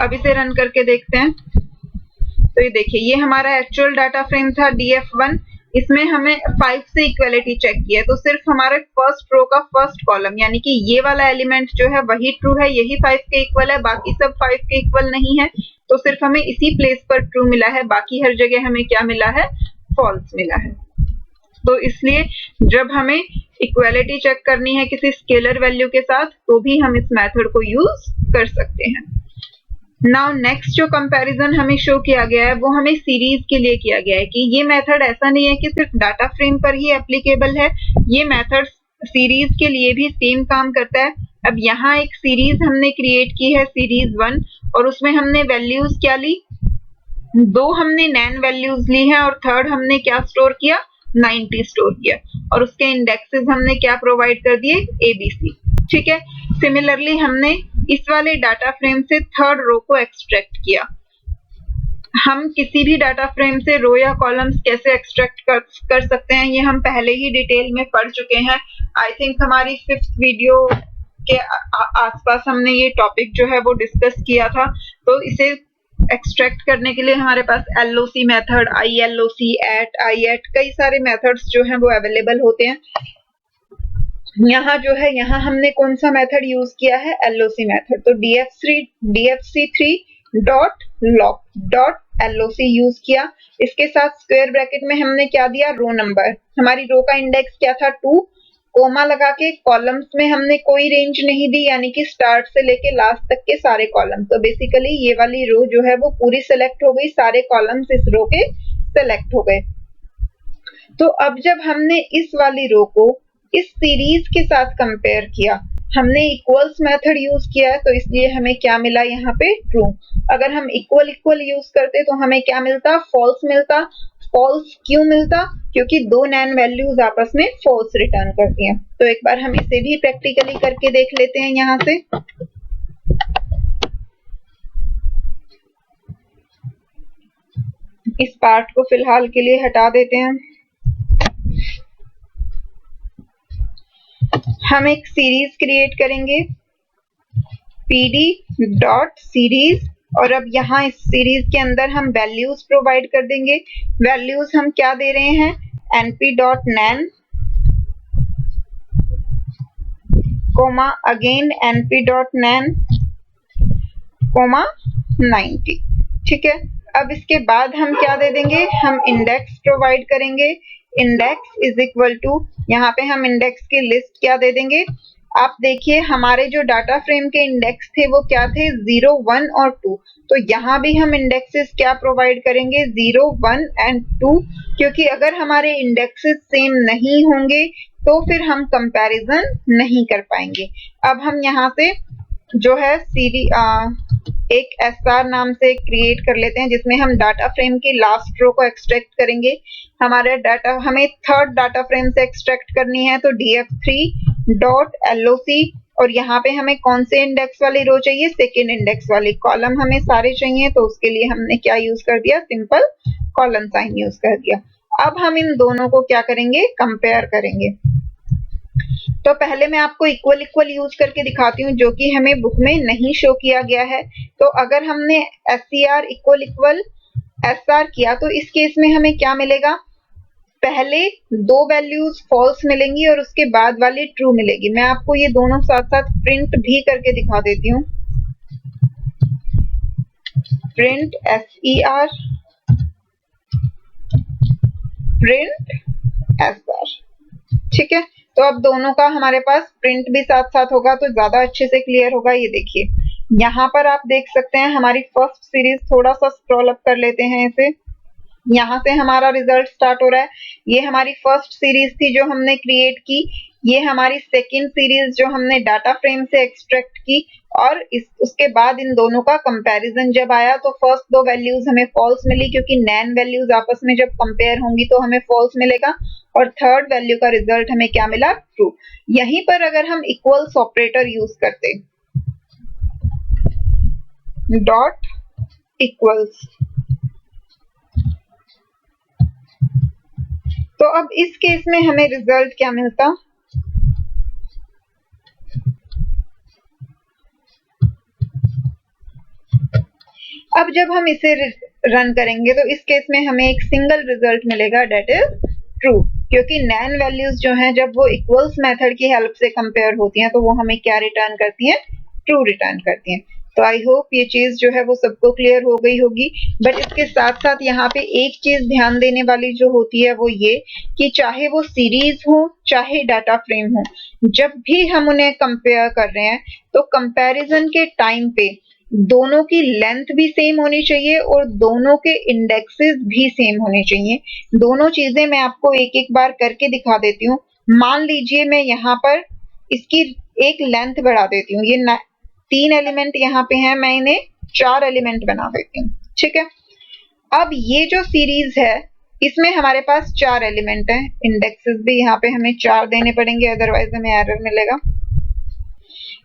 अब इसे रन करके देखते हैं। तो ये देखिए, ये हमारा एक्चुअल डाटा फ्रेम था df1। इसमें हमें 5 से इक्वालिटी चेक किया, तो सिर्फ हमारे फर्स्ट रो का फर्स्ट कॉलम, यानी कि ये वाला एलिमेंट जो है वही ट्रू है, यही 5 के इक्वल है, बाकी सब 5 के इक्वल नहीं है। तो सिर्फ हमें इसी प्लेस पर ट्रू मिला है, बाकी हर जगह हमें क्या मिला है? फॉल्स मिला है। तो इसलिए जब हमें इक्वालिटी चेक करनी है किसी स्केलर वैल्यू के साथ तो भी हम इस मेथड को यूज कर सकते हैं। नाउ नेक्स्ट जो कंपैरिजन हमें शो किया गया है वो हमें सीरीज के लिए किया गया है कि ये मेथड ऐसा नहीं है कि सिर्फ डाटा फ्रेम पर ही एप्लीकेबल है, ये मेथड सीरीज के लिए भी सेम काम करता है। अब यहाँ एक सीरीज हमने क्रिएट की है, सीरीज 1, और उसमें हमने वैल्यूज क्या ली? 2 हमने नैन वैल्यूज ली हैं और थर्ड हमने क्या स्टोर किया? 90 स्टोर किया, और उसके इंडेक्सेस हमने क्या प्रोवाइड कर दिए? ABC। ठीक है, सिमिलरली हमने इस वाले डाटा फ्रेम से थर्ड रो को एक्सट्रैक्ट किया। हम किसी भी डाटा फ्रेम से रो या कॉलम्स कैसे एक्सट्रैक्ट कर सकते हैं ये हम पहले ही डिटेल में पढ़ चुके हैं। आई थिंक हमारी 5th वीडियो के आसपास हमने ये टॉपिक जो है वो डिस्कस किया था। तो इसे एक्सट्रैक्ट करने के लिए हमारे पास LOC मेथड, ILOC, IAT, कई सारे मेथड्स जो हैं वो अवेलेबल होते हैं। यहाँ जो है, यहाँ हमने कौन सा मेथड यूज किया है? LOC method. तो dfc3.log.loc यूज किया। इसके साथ स्क्वायर ब्रैकेट में हमने क्या दिया? Row number. हमारी रो का इंडेक्स क्या था? 2। कोमा लगा के कॉलम्स में हमने कोई रेंज नहीं दी, यानी कि स्टार्ट से लेके लास्ट तक के सारे कॉलम। तो बेसिकली ये वाली रो जो है वो पूरी सेलेक्ट हो गई, सारे कॉलम्स इस रो के सेलेक्ट हो गए। तो अब जब हमने इस वाली रो को इस सीरीज के साथ कंपेयर किया, हमने इक्वल्स मेथड यूज किया है, तो इसलिए हमें क्या मिला? यहाँ पे ट्रू। अगर हम इक्वल इक्वल यूज करते तो हमें क्या मिलता? फॉल्स मिलता। फॉल्स क्यों मिलता? क्योंकि दो नैन वैल्यूज आपस में फॉल्स रिटर्न करती हैं। तो एक बार हम इसे भी प्रैक्टिकली करके देख लेते हैं। यहाँ से इस पार्ट को फिलहाल के लिए हटा देते हैं। हम एक सीरीज क्रिएट करेंगे, pd.series, और अब यहाँ इस सीरीज के अंदर हम वैल्यूज प्रोवाइड कर देंगे। वैल्यूज हम क्या दे रहे हैं? np.nan, again np.nan, 90। ठीक है, अब इसके बाद हम क्या दे देंगे? हम इंडेक्स प्रोवाइड करेंगे। इंडेक्स इज इक्वल टू, यहाँ पे हम इंडेक्स की लिस्ट क्या दे देंगे? आप देखिए हमारे जो डाटा फ्रेम के इंडेक्स थे वो क्या थे? 0, 1 और 2। तो यहाँ भी हम इंडेक्सेस क्या प्रोवाइड करेंगे? 0, 1 एंड 2, क्योंकि अगर हमारे इंडेक्सेस सेम नहीं होंगे तो फिर हम कंपैरिजन नहीं कर पाएंगे। अब हम यहाँ से जो है एक SR नाम से क्रिएट कर लेते हैं जिसमें हम डाटा फ्रेम की लास्ट रो को एक्सट्रैक्ट करेंगे। हमारे डाटा हमें थर्ड डाटा फ्रेम से एक्सट्रैक्ट करनी है तो df3.loc और यहाँ पे हमें कौन से इंडेक्स वाली रो चाहिए, सेकेंड इंडेक्स वाली। कॉलम हमें सारे चाहिए तो उसके लिए हमने क्या यूज कर दिया, सिंपल कॉलन साइन यूज कर दिया। अब हम इन दोनों को क्या करेंगे, कंपेयर करेंगे। तो पहले मैं आपको इक्वल इक्वल यूज करके दिखाती हूँ जो कि हमें बुक में नहीं शो किया गया है। तो अगर हमने SCR इक्वल इक्वल SR किया तो इस केस में हमें क्या मिलेगा, पहले दो वैल्यूज फॉल्स मिलेंगी और उसके बाद वाली ट्रू मिलेगी। मैं आपको ये दोनों साथ साथ प्रिंट भी करके दिखा देती हूँ। प्रिंट SER, प्रिंट SR, ठीक है। तो अब दोनों का हमारे पास प्रिंट भी साथ साथ होगा तो ज्यादा अच्छे से क्लियर होगा। ये देखिए यहाँ पर आप देख सकते हैं हमारी फर्स्ट सीरीज, थोड़ा सा स्क्रॉल अप कर लेते हैं इसे, यहाँ से हमारा रिजल्ट स्टार्ट हो रहा है। ये हमारी फर्स्ट सीरीज थी जो हमने क्रिएट की, ये हमारी सेकेंड सीरीज जो हमने डाटा फ्रेम से एक्सट्रैक्ट की, और उसके बाद इन दोनों का कंपैरिजन जब आया तो फर्स्ट दो वैल्यूज हमें फॉल्स मिली क्योंकि नैन वैल्यूज आपस में जब कंपेयर होंगी तो हमें फॉल्स मिलेगा, और थर्ड वैल्यू का रिजल्ट हमें क्या मिला, ट्रू। यहीं पर अगर हम इक्वल्स ऑपरेटर यूज करते, डॉट इक्वल्स, तो अब इस केस में हमें रिजल्ट क्या मिलता, अब जब हम इसे रन करेंगे तो इस केस में हमें एक सिंगल रिजल्ट मिलेगा, डेट इज ट्रू, क्योंकि नैन वैल्यूज जो हैं जब वो इक्वल्स मेथड की हेल्प से कंपेयर होती हैं तो वो हमें क्या रिटर्न करती हैं, ट्रू रिटर्न करती हैं। तो आई होप ये चीज जो है वो सबको क्लियर हो गई होगी। बट इसके साथ साथ यहाँ पे एक चीज ध्यान देने वाली जो होती है वो ये कि चाहे वो सीरीज हो चाहे डाटा फ्रेम हो, जब भी हम उन्हें कंपेयर कर रहे हैं तो कंपैरिजन के टाइम पे दोनों की लेंथ भी सेम होनी चाहिए और दोनों के इंडेक्सेस भी सेम होने चाहिए। दोनों चीजें मैं आपको एक एक बार करके दिखा देती हूँ। मान लीजिए मैं यहाँ पर इसकी एक लेंथ बढ़ा देती हूँ, ये 3 एलिमेंट यहाँ पे हैं, मैं इन्हें 4 एलिमेंट बना देती हूँ, ठीक है। अब ये जो सीरीज है इसमें हमारे पास 4 एलिमेंट हैं, इंडेक्सेस भी यहाँ पे हमें 4 देने पड़ेंगे अदरवाइज हमें एरर मिलेगा।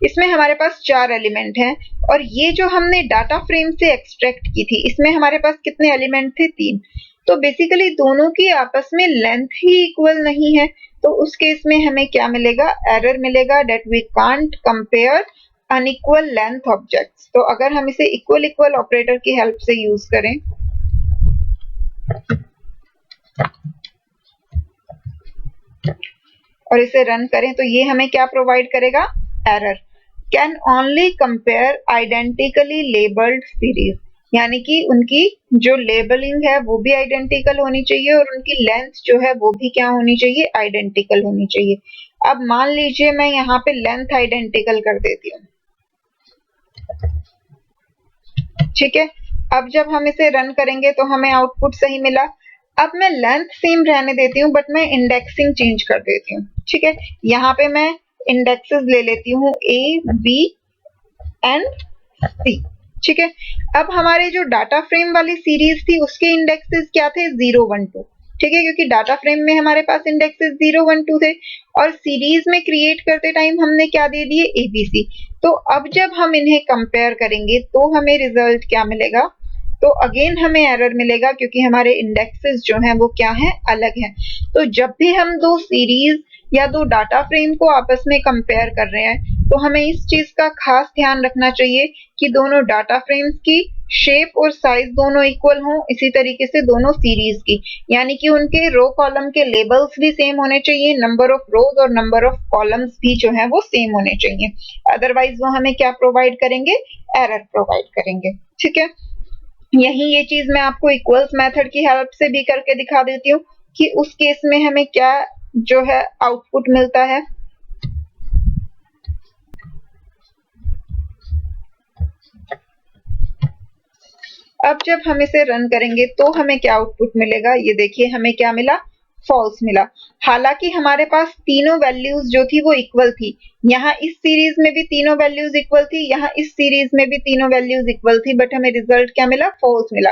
इसमें हमारे पास 4 एलिमेंट हैं और ये जो हमने डाटा फ्रेम से एक्सट्रैक्ट की थी इसमें हमारे पास कितने एलिमेंट थे, 3। तो बेसिकली दोनों की आपस में लेंथ ही इक्वल नहीं है, तो उस केस में हमें क्या मिलेगा, एरर मिलेगा, that we can't compare unequal length objects. तो अगर हम इसे इक्वल इक्वल ऑपरेटर की हेल्प से यूज करें और इसे रन करें तो ये हमें क्या प्रोवाइड करेगा, error, can only compare identically labelled series, यानी कि उनकी जो लेबलिंग है वो भी आइडेंटिकल होनी चाहिए और उनकी लेंथ जो है वो भी क्या होनी चाहिए, आइडेंटिकल होनी चाहिए। अब मान लीजिए मैं यहाँ पे लेंथ आइडेंटिकल कर देती हूँ, ठीक है। अब जब हम इसे रन करेंगे तो हमें आउटपुट सही मिला। अब मैं लेंथ सेम रहने देती हूँ बट मैं इंडेक्सिंग चेंज कर देती हूँ, ठीक है। यहाँ पे मैं इंडेक्सेस ले लेती हूँ A, B एंड C, ठीक है। अब हमारे जो डाटा फ्रेम वाली सीरीज थी उसके इंडेक्सेस क्या थे, 0, 1, 2, ठीक है, क्योंकि डाटा फ्रेम में हमारे पास इंडेक्सेस 0, 1, 2 थे और सीरीज में क्रिएट करते टाइम हमने क्या दे दिए, ABC। तो अब जब हम इन्हें कंपेयर करेंगे तो हमें रिजल्ट क्या मिलेगा, तो अगेन हमें एरर मिलेगा क्योंकि हमारे इंडेक्सेस जो हैं वो क्या हैं, अलग हैं। तो जब भी हम दो सीरीज या दो डाटा फ्रेम को आपस में कंपेयर कर रहे हैं तो हमें इस चीज का खास ध्यान रखना चाहिए कि दोनों डाटा फ्रेम्स की शेप और साइज दोनों इक्वल हों, इसी तरीके से दोनों सीरीज की, यानी कि उनके रो कॉलम के लेबल्स भी सेम होने चाहिए, नंबर ऑफ रोज और नंबर ऑफ कॉलम्स भी जो है वो सेम होने चाहिए, अदरवाइज वो हमें क्या प्रोवाइड करेंगे, एरर प्रोवाइड करेंगे, ठीक है। यही ये चीज मैं आपको इक्वल्स मेथड की हेल्प से भी करके दिखा देती हूँ कि उस केस में हमें क्या जो है आउटपुट मिलता है। अब जब हम इसे रन करेंगे तो हमें क्या आउटपुट मिलेगा, ये देखिए हमें क्या मिला, फॉल्स मिला। हालांकि हमारे पास तीनों वैल्यूज जो थी वो इक्वल थी। यहाँ इस सीरीज में भी तीनों वैल्यूज इक्वल थी, यहाँ इस सीरीज में भी तीनों वैल्यूज इक्वल थी, बट हमें रिजल्ट क्या मिला? फॉल्स मिला।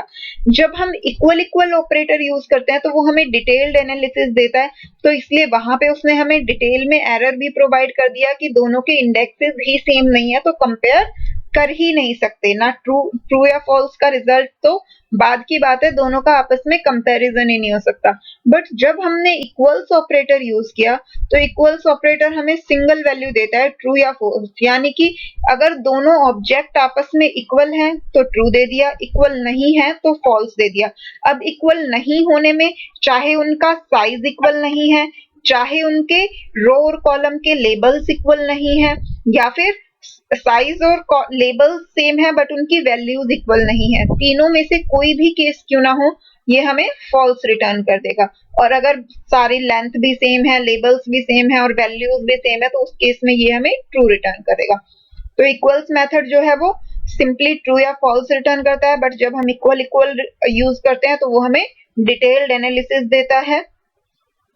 जब हम इक्वल इक्वल ऑपरेटर यूज करते हैं तो वो हमें डिटेल्ड एनालिसिस देता है, तो इसलिए वहां पे उसने हमें डिटेल में एरर भी प्रोवाइड कर दिया कि दोनों के इंडेक्सेस ही सेम नहीं है, तो कंपेयर कर ही नहीं सकते ना। ट्रू ट्रू या फॉल्स का रिजल्ट तो बाद की बात है, दोनों का आपस में कंपैरिजन ही नहीं हो सकता। बट जब हमने इक्वल्स ऑपरेटर यूज किया तो इक्वल्स ऑपरेटर हमें सिंगल वैल्यू देता है, ट्रू या फॉल्स, यानी कि अगर दोनों ऑब्जेक्ट आपस में इक्वल हैं तो ट्रू दे दिया, इक्वल नहीं है तो फॉल्स दे दिया। अब इक्वल नहीं होने में चाहे उनका साइज इक्वल नहीं है, चाहे उनके रो और कॉलम के लेबल्स इक्वल नहीं है, या फिर साइज और लेबल सेम है बट उनकी वैल्यूज इक्वल नहीं है, तीनों में से कोई भी केस क्यों ना हो ये हमें फॉल्स रिटर्न कर देगा। और अगर सारी लेंथ भी सेम है, लेबल्स भी सेम है और वैल्यूज भी सेम है तो उस केस में ये हमें ट्रू रिटर्न करेगा। तो इक्वल्स मेथड जो है वो सिंपली ट्रू या फॉल्स रिटर्न करता है, बट जब हम इक्वल इक्वल यूज करते हैं तो वो हमें डिटेल्ड एनालिसिस देता है।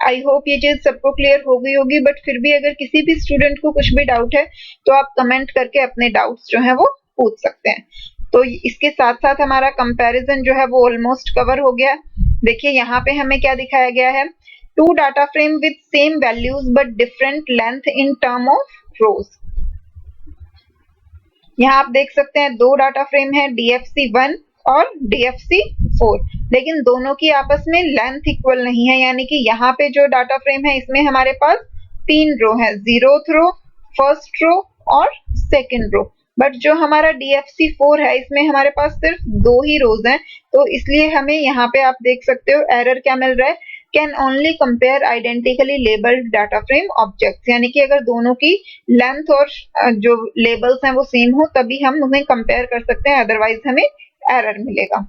आई होप ये चीज सबको क्लियर हो गई होगी, बट फिर भी अगर किसी भी स्टूडेंट को कुछ भी डाउट है तो आप कमेंट करके अपने डाउट्स जो है वो पूछ सकते हैं। तो इसके साथ साथ हमारा कंपैरिजन जो है वो ऑलमोस्ट कवर हो गया। देखिए यहाँ पे हमें क्या दिखाया गया है, two data frame with same values but different length in term of rows. यहाँ आप देख सकते हैं दो डाटा फ्रेम है, DFC1 और DFC4, लेकिन दोनों की आपस में लेंथ इक्वल नहीं है, यानी कि यहाँ पे जो डाटा फ्रेम है इसमें हमारे पास 3 रो है, 0th रो, फर्स्ट रो और सेकंड रो। बट जो हमारा DFC4 है इसमें हमारे पास सिर्फ 2 ही रोज हैं, तो इसलिए हमें यहाँ पे आप देख सकते हो एरर क्या मिल रहा है, can only compare identically labelled data frame objects, यानी कि अगर दोनों की लेंथ और जो लेबल्स हैं वो सेम हो तभी हम उन्हें कंपेयर कर सकते हैं, अदरवाइज हमें एरर मिलेगा।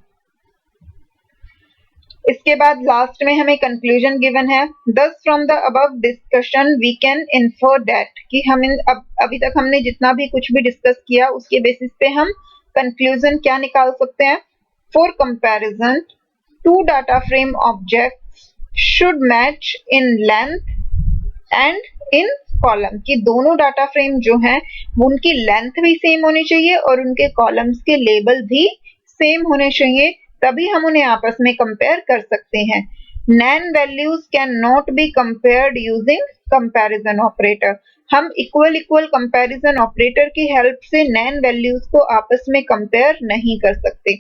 इसके बाद लास्ट में हमें कंक्लूजन गिवन है, thus from the above discussion we can infer that, कि हम अभी तक हमने जितना भी कुछ भी डिस्कस किया उसके बेसिस पे हम कंक्लूजन क्या निकाल सकते हैं, for comparison two data frame objects should match in length and in column, कि दोनों डाटा फ्रेम जो हैं उनकी लेंथ भी सेम होनी चाहिए और उनके कॉलम्स के लेबल भी सेम होने चाहिए, तभी हम उन्हें आपस में कंपेयर कर सकते हैं। NaN values can not be compared using comparison operator, हम इक्वल इक्वल कंपैरिजन ऑपरेटर की हेल्प से नैन वैल्यूज को आपस में कंपेयर नहीं कर सकते।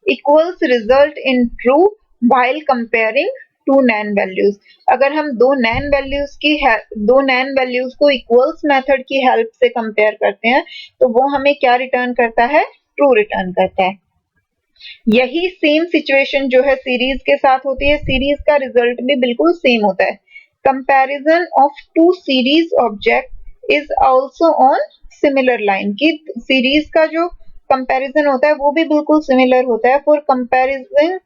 Equals result in true while comparing two NaN values, अगर हम दो नैन वैल्यूज को इक्वल्स मेथड की हेल्प से कंपेयर करते हैं तो वो हमें क्या रिटर्न करता है? ट्रू रिटर्न करता है। यही सेम सिचुएशन जो है सीरीज के साथ होती है, सीरीज का रिजल्ट भी बिल्कुल सेम होता है। Comparison of two series object is also on similar line, की सीरीज का जो कंपैरिजन होता है वो भी बिल्कुल सिमिलर होता है। For comparison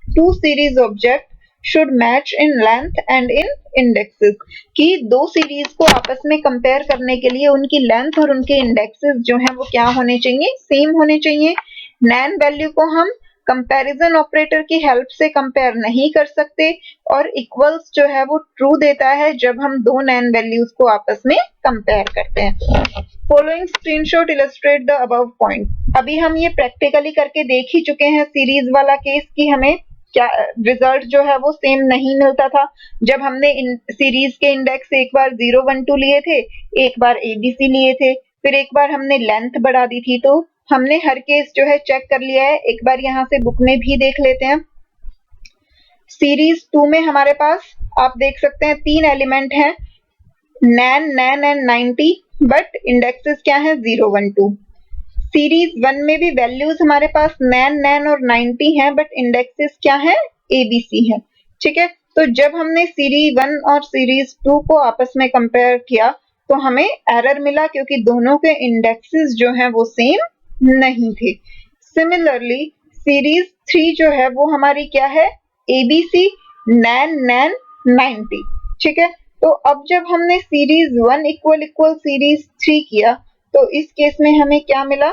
two series object should match in length and in indexes, कि दो सीरीज को आपस में कंपेयर करने के लिए उनकी लेंथ और उनके इंडेक्सेस जो हैं वो क्या होने चाहिए? सेम होने चाहिए। नैन वैल्यू को हम कंपैरिजन ऑपरेटर की हेल्प से कंपेयर नहीं कर सकते और इक्वल्स जो है वो ट्रू देता है जब हम दो नैन वैल्यूज को आपस में कंपेयर करते हैं। Following screenshot illustrate the above point, अभी हम ये प्रैक्टिकली करके देख ही चुके हैं सीरीज वाला केस कि हमें क्या रिजल्ट जो है वो सेम नहीं मिलता था। जब हमने सीरीज के इंडेक्स एक बार 0 1 2 लिए थे, एक बार ABC लिए थे, फिर एक बार हमने लेंथ बढ़ा दी थी, तो हमने हर केस जो है चेक कर लिया है। एक बार यहाँ से बुक में भी देख लेते हैं। सीरीज 2 में हमारे पास आप देख सकते हैं 3 एलिमेंट हैं, नैन नैन एंड 90, बट इंडेक्सेस क्या है? 0 1 2। सीरीज 1 में भी वैल्यूज हमारे पास नैन नैन और 90 हैं, बट इंडेक्सेस क्या है? ABC है। ठीक है, तो जब हमने सीरीज 1 और सीरीज 2 को आपस में कंपेयर किया तो हमें एरर मिला क्योंकि दोनों के इंडेक्सेस जो हैं वो सेम नहीं थे। सिमिलरली सीरीज 3 जो है वो हमारी क्या है? ABC नैन नैन 90। ठीक है, तो अब जब हमने सीरीज 1 इक्वल इक्वल सीरीज 3 किया तो इस केस में हमें क्या मिला?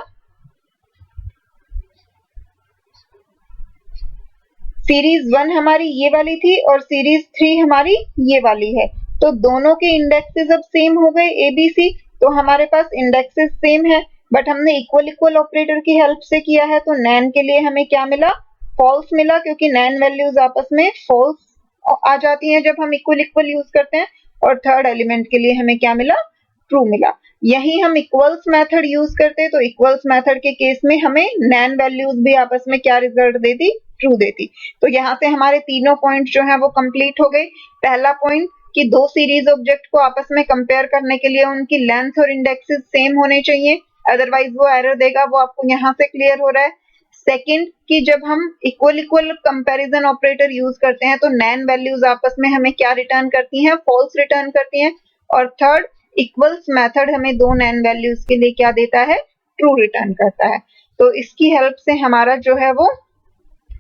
सीरीज 1 हमारी ये वाली थी और सीरीज 3 हमारी ये वाली है, तो दोनों के इंडेक्सेस अब सेम हो गए ABC, तो हमारे पास इंडेक्सेस सेम है, बट हमने इक्वल इक्वल ऑपरेटर की हेल्प से किया है, तो नैन के लिए हमें क्या मिला, फॉल्स मिला, क्योंकि नैन वैल्यूज आपस में फॉल्स आ जाती हैं जब हम इक्वल इक्वल यूज करते हैं, और थर्ड एलिमेंट के लिए हमें क्या मिला, ट्रू मिला। यही हम इक्वल्स मेथड यूज करते, तो इक्वल्स मेथड के केस में हमें नैन वैल्यूज भी आपस में क्या रिजल्ट देती, ट्रू देती। तो यहाँ से हमारे तीनों पॉइंट जो है वो कंप्लीट हो गए। पहला पॉइंट कि दो सीरीज ऑब्जेक्ट को आपस में कंपेयर करने के लिए उनकी लेंथ और इंडेक्सेस सेम होने चाहिए, अदरवाइज वो एरर देगा, वो आपको यहाँ से क्लियर हो रहा है। सेकंड कि जब हम equal equal comparison operator use करते हैं तो नैन वैल्यूज आपस में हमें क्या रिटर्न करती हैं, फॉल्स रिटर्न करती हैं। और थर्ड, इक्वल्स मेथड हमें दो नैन वैल्यूज के लिए क्या देता है, ट्रू रिटर्न करता है। तो इसकी हेल्प से हमारा जो है वो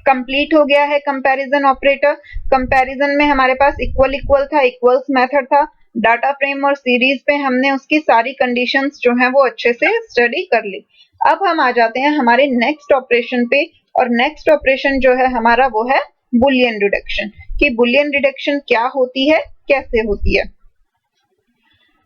कंप्लीट हो गया है कंपैरिजन ऑपरेटर। कंपैरिजन में हमारे पास इक्वल इक्वल था, इक्वल्स मेथड था, डाटा फ्रेम और सीरीज पे हमने उसकी सारी कंडीशंस जो है वो अच्छे से स्टडी कर ली। अब हम आ जाते हैं हमारे नेक्स्ट ऑपरेशन पे, और नेक्स्ट ऑपरेशन जो है हमारा वो है बुलियन रिडक्शन, कि बुलियन रिडक्शन क्या होती है, कैसे होती है।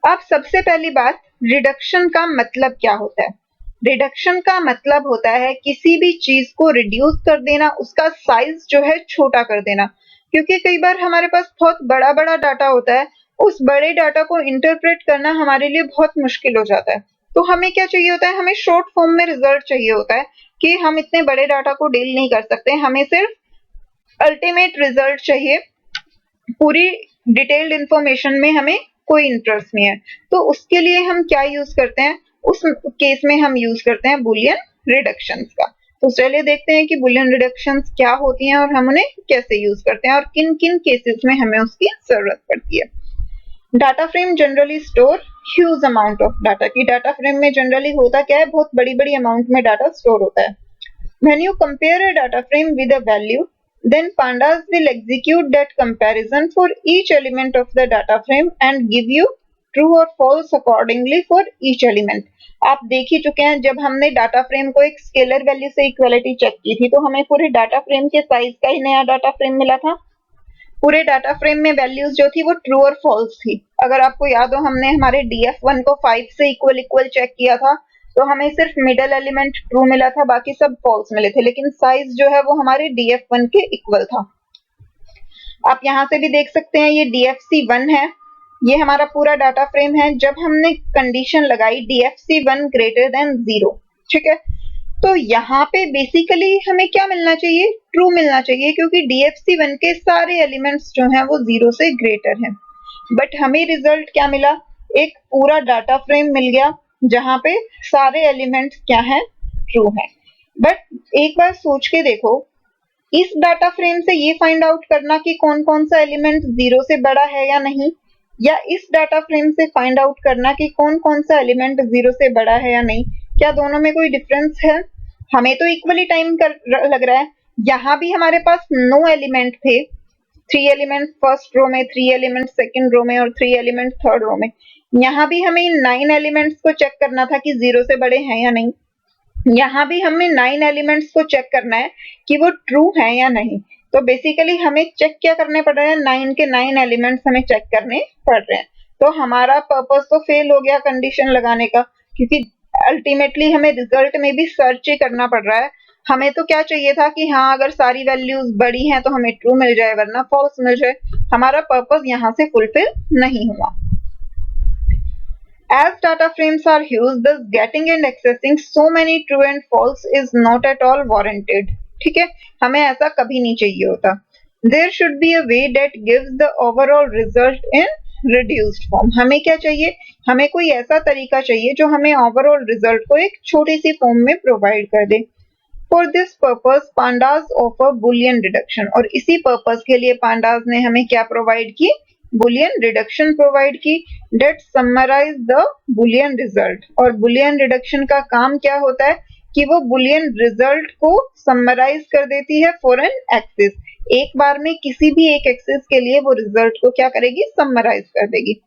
अब सबसे पहली बात, रिडक्शन का मतलब क्या होता है। रिडक्शन का मतलब होता है किसी भी चीज को रिड्यूस कर देना, उसका साइज जो है छोटा कर देना, क्योंकि कई बार हमारे पास बहुत बड़ा बड़ा डाटा होता है, उस बड़े डाटा को इंटरप्रेट करना हमारे लिए बहुत मुश्किल हो जाता है। तो हमें क्या चाहिए होता है, हमें शॉर्ट फॉर्म में रिजल्ट चाहिए होता है, कि हम इतने बड़े डाटा को डील नहीं कर सकते, हमें सिर्फ अल्टीमेट रिजल्ट चाहिए, पूरी डिटेल्ड इंफॉर्मेशन में हमें कोई इंटरेस्ट नहीं है। तो उसके लिए हम क्या यूज करते हैं, उस केस में हम यूज करते हैं बुलियन रिडक्शंस का। तो चलिए देखते हैं कि बुलियन रिडक्शंस क्या होती हैं और हम उन्हें कैसे यूज करते हैं और किन किन केसेस में हमें उसकी जरूरत पड़ती है। Data frame generally store huge amount of data, की डाटा फ्रेम में जनरली होता क्या है, बहुत बड़ी बड़ी अमाउंट में डाटा स्टोर होता है। When you compare a data frame with a value, then pandas will execute that comparison for each element of the data frame and give you true or false accordingly for each element. आप देख ही चुके हैं, जब हमने डाटा फ्रेम को एक स्केलर वैल्यू से इक्वलिटी चेक की थी, तो हमें पूरे डाटा फ्रेम के साइज का ही नया डाटा फ्रेम मिला था। पूरे डाटा फ्रेम में वैल्यूज जो थी वो ट्रू और फॉल्स थी। अगर आपको याद हो, हमने हमारे df1 को 5 से इक्वल इक्वल चेक किया था, तो हमें सिर्फ मिडल एलिमेंट ट्रू मिला था, बाकी सब फॉल्स मिले थे, लेकिन साइज जो है वो हमारे df1 के इक्वल था। आप यहाँ से भी देख सकते हैं, ये dfc1 है, ये हमारा पूरा डाटा फ्रेम है। जब हमने कंडीशन लगाई dfc1 ग्रेटर देन 0, ठीक है, तो यहाँ पे बेसिकली हमें क्या मिलना चाहिए, ट्रू मिलना चाहिए, क्योंकि dfc1 के सारे एलिमेंट्स जो हैं वो 0 से ग्रेटर हैं। बट हमें रिजल्ट क्या मिला, एक पूरा डाटा फ्रेम मिल गया जहां पे सारे एलिमेंट्स क्या हैं, ट्रू हैं। बट एक बार सोच के देखो, इस डाटा फ्रेम से ये फाइंड आउट करना कि कौन कौन सा एलिमेंट 0 से बड़ा है या नहीं, या इस डाटा फ्रेम से फाइंड आउट करना कि कौन कौन सा एलिमेंट 0 से बड़ा है या नहीं, क्या दोनों में कोई डिफरेंस है। हमें तो इक्वली टाइम लग रहा है। यहाँ भी हमारे पास 9 एलिमेंट थे, 3 एलिमेंट फर्स्ट रो में, 3 एलिमेंट सेकंड रो में और 3 एलिमेंट थर्ड रो में। यहाँ भी हमें इन 9 एलिमेंट्स को चेक करना था कि 0 से बड़े हैं या नहीं। यहाँ भी हमें 9 एलिमेंट्स को चेक करना है कि वो ट्रू हैं या नहीं। तो बेसिकली हमें चेक क्या करने पड़ रहे हैं, 9 के 9 एलिमेंट्स हमें चेक करने पड़ रहे हैं। तो हमारा पर्पस तो फेल हो गया कंडीशन लगाने का, क्योंकि अल्टीमेटली हमें रिजल्ट में भी सर्च ही करना पड़ रहा है। हमें तो क्या चाहिए था कि हाँ, अगर सारी वैल्यूज बड़ी हैं तो हमें ट्रू मिल जाए, वरना फॉल्स मिल जाए। हमारा पर्पस यहाँ से फुलफिल नहीं हुआ। As data frames are huge, thus getting and accessing so many true and false is not at all warranted. ठीक है, हमें ऐसा कभी नहीं चाहिए होता। There should be a way that gives the overall result in reduced form. हमें क्या चाहिए, हमें कोई ऐसा तरीका चाहिए जो हमें ओवरऑल रिजल्ट को एक छोटी सी फॉर्म में प्रोवाइड कर दे। For this purpose, pandas offer Boolean reduction, और इसी पर्पस के लिए पांडास ने हमें क्या प्रोवाइड की, बुलियन रिडक्शन प्रोवाइड की, that summarize the boolean result. और बुलियन रिडक्शन का काम क्या होता है कि वो बुलियन रिजल्ट को समराइज कर देती है फॉर एन एक्सिस। एक बार में किसी भी एक एक्सिस के लिए वो रिजल्ट को क्या करेगी, समराइज कर देगी।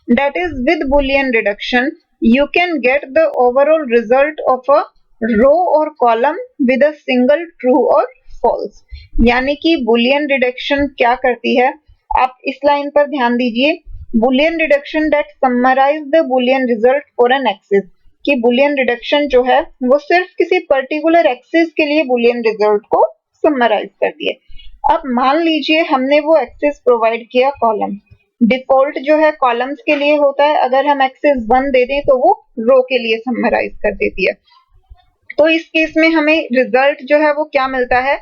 That is, with Boolean reduction, you can get the overall result of a row or column with a single true or false. यानी कि बुलियन रिडक्शन क्या करती है, आप इस लाइन पर ध्यान दीजिए, boolean reduction that summarize the boolean result for an axis, कि बुलियन रिडक्शन जो है वो सिर्फ किसी पर्टिकुलर एक्सिस के लिए बुलियन रिजल्ट को समराइज करती है। अब मान लीजिए हमने वो एक्सिस प्रोवाइड किया कॉलम, डिफॉल्ट जो है कॉलम्स के लिए होता है, अगर हम एक्सिस 1 दे दें तो वो रो के लिए समराइज कर देती है। तो इस केस में हमें रिजल्ट जो है वो क्या मिलता है,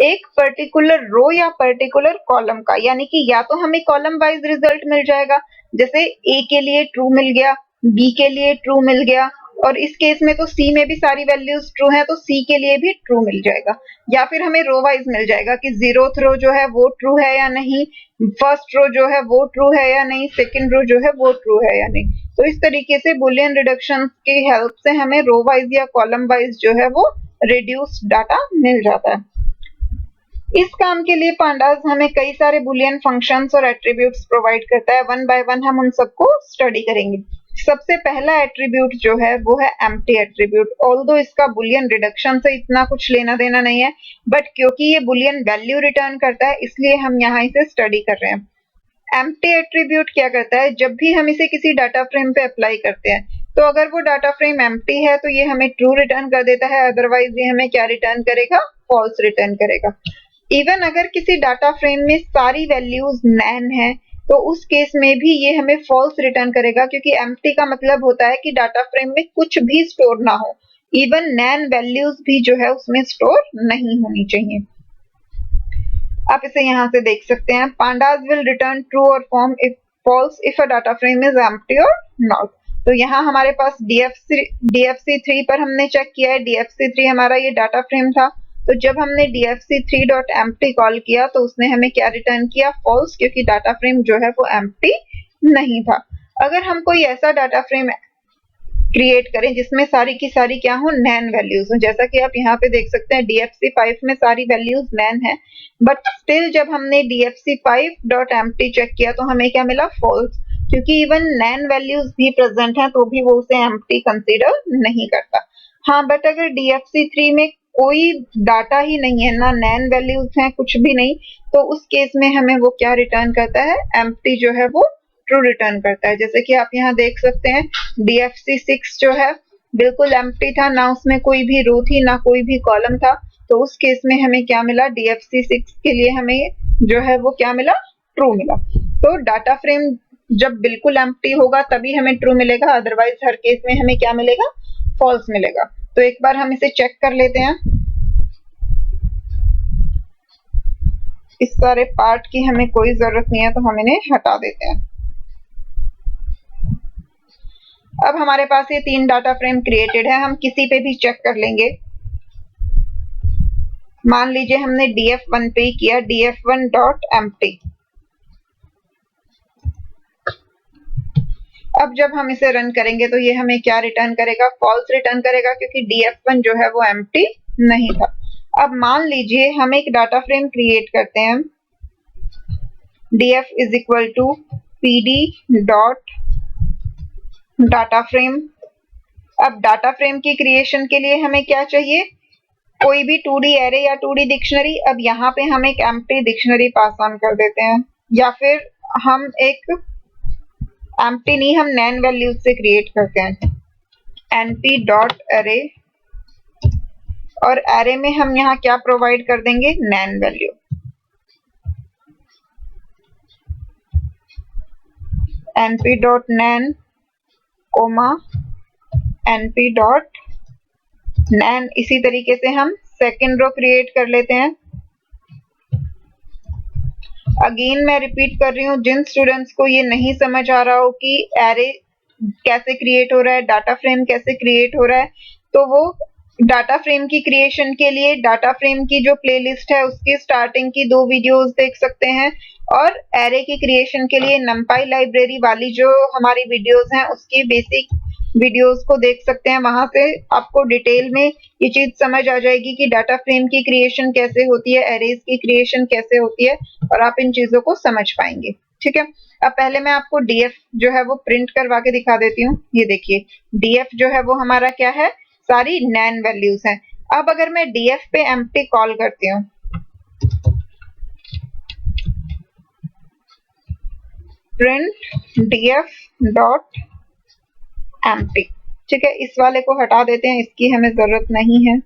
एक पर्टिकुलर रो या पर्टिकुलर कॉलम का, यानी कि या तो हमें कॉलम वाइज रिजल्ट मिल जाएगा, जैसे ए के लिए ट्रू मिल गया, बी के लिए ट्रू मिल गया, और इस केस में तो सी में भी सारी वैल्यूज ट्रू हैं तो सी के लिए भी ट्रू मिल जाएगा, या फिर हमें रो वाइज मिल जाएगा कि 0th रो जो है वो ट्रू है या नहीं, फर्स्ट रो जो है वो ट्रू है या नहीं, सेकंड रो जो है वो ट्रू है या नहीं। तो इस तरीके से बुलियन रिडक्शन की हेल्प से हमें रो वाइज या कॉलम वाइज जो है वो रिड्यूस डाटा मिल जाता है। इस काम के लिए पांडास हमें कई सारे बुलियन फंक्शंस और एट्रीब्यूट्स प्रोवाइड करता है, वन बाय वन हम उन सबको स्टडी करेंगे। सबसे पहला एट्रीब्यूट जो है वो है एम्प्टी एट्रीब्यूट। ऑल्दो इसका बुलियन रिडक्शन से इतना कुछ लेना देना नहीं है, बट क्योंकि ये बुलियन वैल्यू रिटर्न करता है इसलिए हम यहाँ इसे स्टडी कर रहे हैं। एम्प्टी एट्रीब्यूट क्या करता है, जब भी हम इसे किसी डाटा फ्रेम पे अप्लाई करते हैं तो अगर वो डाटा फ्रेम एम्प्टी है तो ये हमें ट्रू रिटर्न कर देता है, अदरवाइज ये हमें क्या रिटर्न करेगा, फॉल्स रिटर्न करेगा। इवन अगर किसी डाटा फ्रेम में सारी वैल्यूज नैन है तो उस केस में भी ये हमें फॉल्स रिटर्न करेगा, क्योंकि एम्प्टी का मतलब होता है कि डाटा फ्रेम में कुछ भी स्टोर ना हो, इवन नैन वैल्यूज भी जो है उसमें स्टोर नहीं होनी चाहिए। आप इसे यहाँ से देख सकते हैं, पांडास विल रिटर्न ट्रू और false if a data frame is empty और नॉट। तो यहाँ हमारे पास DFC3 पर हमने चेक किया है, DFC3 हमारा ये डाटा फ्रेम था, तो जब हमने DFC3.empty कॉल किया तो उसने हमें क्या रिटर्न किया, फॉल्स, क्योंकि डाटा फ्रेम जो है वो एम्प्टी नहीं था। अगर हम कोई ऐसा डाटा फ्रेम क्रिएट करें जिसमें सारी की सारी क्या हो, नैन वैल्यूज हो, जैसा कि आप यहाँ पे देख सकते हैं DFC5 में सारी वैल्यूज नैन है, बट स्टिल जब हमने DFC5.empty चेक किया तो हमें क्या मिला, फॉल्स, क्योंकि इवन नैन वैल्यूज भी प्रेजेंट हैं तो भी वो उसे एम्प्टी कंसीडर नहीं करता। हाँ, बट अगर DFC3 में कोई डाटा ही नहीं है, ना नैन वैल्यूज हैं, कुछ भी नहीं, तो उस केस में हमें वो क्या रिटर्न करता है, एम्प्टी जो है वो ट्रू रिटर्न करता है। जैसे कि आप यहाँ देख सकते हैं DFC6 जो है बिल्कुल एम्प्टी था, ना उसमें कोई भी रो थी ना कोई भी कॉलम था, तो उस केस में हमें क्या मिला, DFC6 के लिए हमें जो है वो क्या मिला, ट्रू मिला। तो डाटा फ्रेम जब बिल्कुल एम्प्टी होगा तभी हमें ट्रू मिलेगा, अदरवाइज हर केस में हमें क्या मिलेगा, फॉल्स मिलेगा। तो एक बार हम इसे चेक कर लेते हैं, इस सारे पार्ट की हमें कोई जरूरत नहीं है तो हम इन्हें हटा देते हैं। अब हमारे पास ये 3 डाटा फ्रेम क्रिएटेड है, हम किसी पे भी चेक कर लेंगे। मान लीजिए हमने DF1 पे किया, DF1.empty। अब जब हम इसे रन करेंगे तो ये हमें क्या रिटर्न करेगा, फॉल्स रिटर्न करेगा, क्योंकि DF1 जो है वो एम्प्टी नहीं था। अब मान लीजिए हम एक डाटा फ्रेम क्रिएट करते हैं, DF is equal to PD dot data frame. अब डाटा फ्रेम की क्रिएशन के लिए हमें क्या चाहिए, कोई भी 2D एरे या 2D डिक्शनरी। अब यहाँ पे हम एक एम्प्टी डिक्शनरी पास ऑन कर देते हैं, या फिर हम एक एम्प्टी नहीं, हम नैन वैल्यूज से क्रिएट करते हैं, np डॉट एरे, और एरे में हम यहाँ क्या प्रोवाइड कर देंगे, नैन वैल्यू। np डॉट नैन कोमा np डॉट नैन। इसी तरीके से हम सेकेंड रो क्रिएट कर लेते हैं। अगेन मैं रिपीट कर रही हूँ, जिन स्टूडेंट्स को ये नहीं समझ आ रहा हो कि एरे कैसे क्रिएट हो रहा है, डाटा फ्रेम कैसे क्रिएट हो रहा है, तो वो डाटा फ्रेम की क्रिएशन के लिए डाटा फ्रेम की जो प्लेलिस्ट है उसकी स्टार्टिंग की 2 वीडियोस देख सकते हैं, और एरे की क्रिएशन के लिए numpy लाइब्रेरी वाली जो हमारी वीडियोस हैं उसकी बेसिक वीडियोस को देख सकते हैं। वहां से आपको डिटेल में ये चीज समझ आ जाएगी कि डाटा फ्रेम की क्रिएशन कैसे होती है, एरेज की क्रिएशन कैसे होती है, और आप इन चीजों को समझ पाएंगे। ठीक है, अब पहले मैं आपको DF जो है वो प्रिंट करवा के दिखा देती हूँ। ये देखिए DF जो है वो हमारा क्या है, सारी नैन वैल्यूज हैं। अब अगर मैं DF पे एम्प्टी कॉल करती हूँ प्रिंट df डॉट एम्प्टी। ठीक है, इस वाले को हटा देते हैं, इसकी हमें जरूरत नहीं है।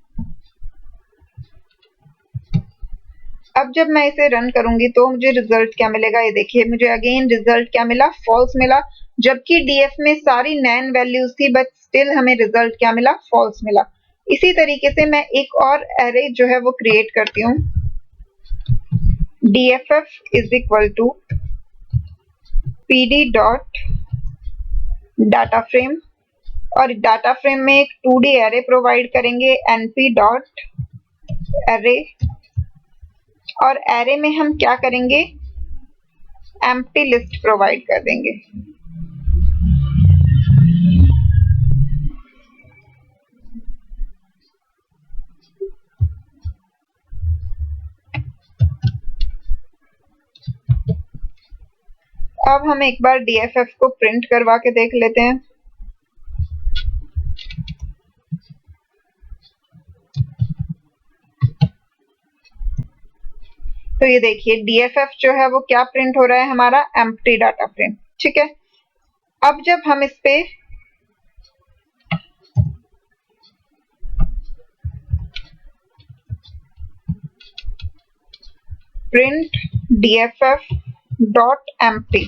अब जब मैं इसे रन करूंगी तो मुझे रिजल्ट क्या मिलेगा, ये देखिए मुझे अगेन रिजल्ट क्या मिला, फॉल्स मिला, जबकि डीएफ में सारी नैन वैल्यूज थी बट स्टिल हमें रिजल्ट क्या मिला, फॉल्स मिला। इसी तरीके से मैं एक और एरे जो है वो क्रिएट करती हूँ, dff is equal to pd dot data frame, और डाटा फ्रेम में एक 2D एरे प्रोवाइड करेंगे np डॉट एरे, और एरे में हम क्या करेंगे, एम्प्टी लिस्ट प्रोवाइड कर देंगे। अब हम एक बार डीएफएफ को प्रिंट करवा के देख लेते हैं। तो ये देखिए डीएफएफ जो है वो क्या प्रिंट हो रहा है, हमारा एम्प्टी डाटा फ्रेम। ठीक है, अब जब हम इस पे प्रिंट डीएफएफ डॉट एम्प्टी,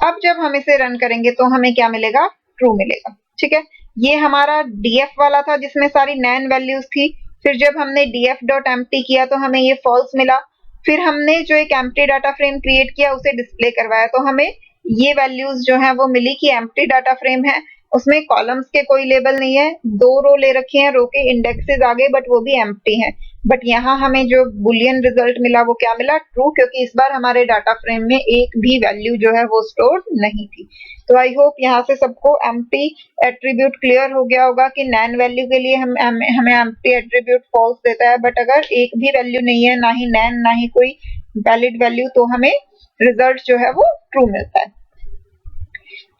अब जब हम इसे रन करेंगे तो हमें क्या मिलेगा, ट्रू मिलेगा। ठीक है, ये हमारा डीएफ वाला था जिसमें सारी नैन वैल्यूज थी, फिर जब हमने df डॉट एम्प्टी किया तो हमें ये फॉल्स मिला, फिर हमने जो एक एम्प्टी डाटा फ्रेम क्रिएट किया उसे डिस्प्ले करवाया तो हमें ये वैल्यूज जो है वो मिली कि एम्प्टी डाटा फ्रेम है, उसमें कॉलम्स के कोई लेबल नहीं है, 2 रो ले रखी हैं, रो के इंडेक्सेस आ गए बट वो भी एम्प्टी हैं। बट यहाँ हमें जो बुलियन रिजल्ट मिला वो क्या मिला, ट्रू, क्योंकि इस बार हमारे डाटा फ्रेम में एक भी वैल्यू जो है वो स्टोर नहीं थी। तो आई होप यहाँ से सबको एम्प्टी एट्रीब्यूट क्लियर हो गया होगा कि नैन वैल्यू के लिए हमें एम्प्टी एट्रीब्यूट फॉल्स देता है, बट अगर एक भी वैल्यू नहीं है, ना ही नैन ना ही कोई वैलिड वैल्यू, तो हमें रिजल्ट जो है वो ट्रू मिलता है।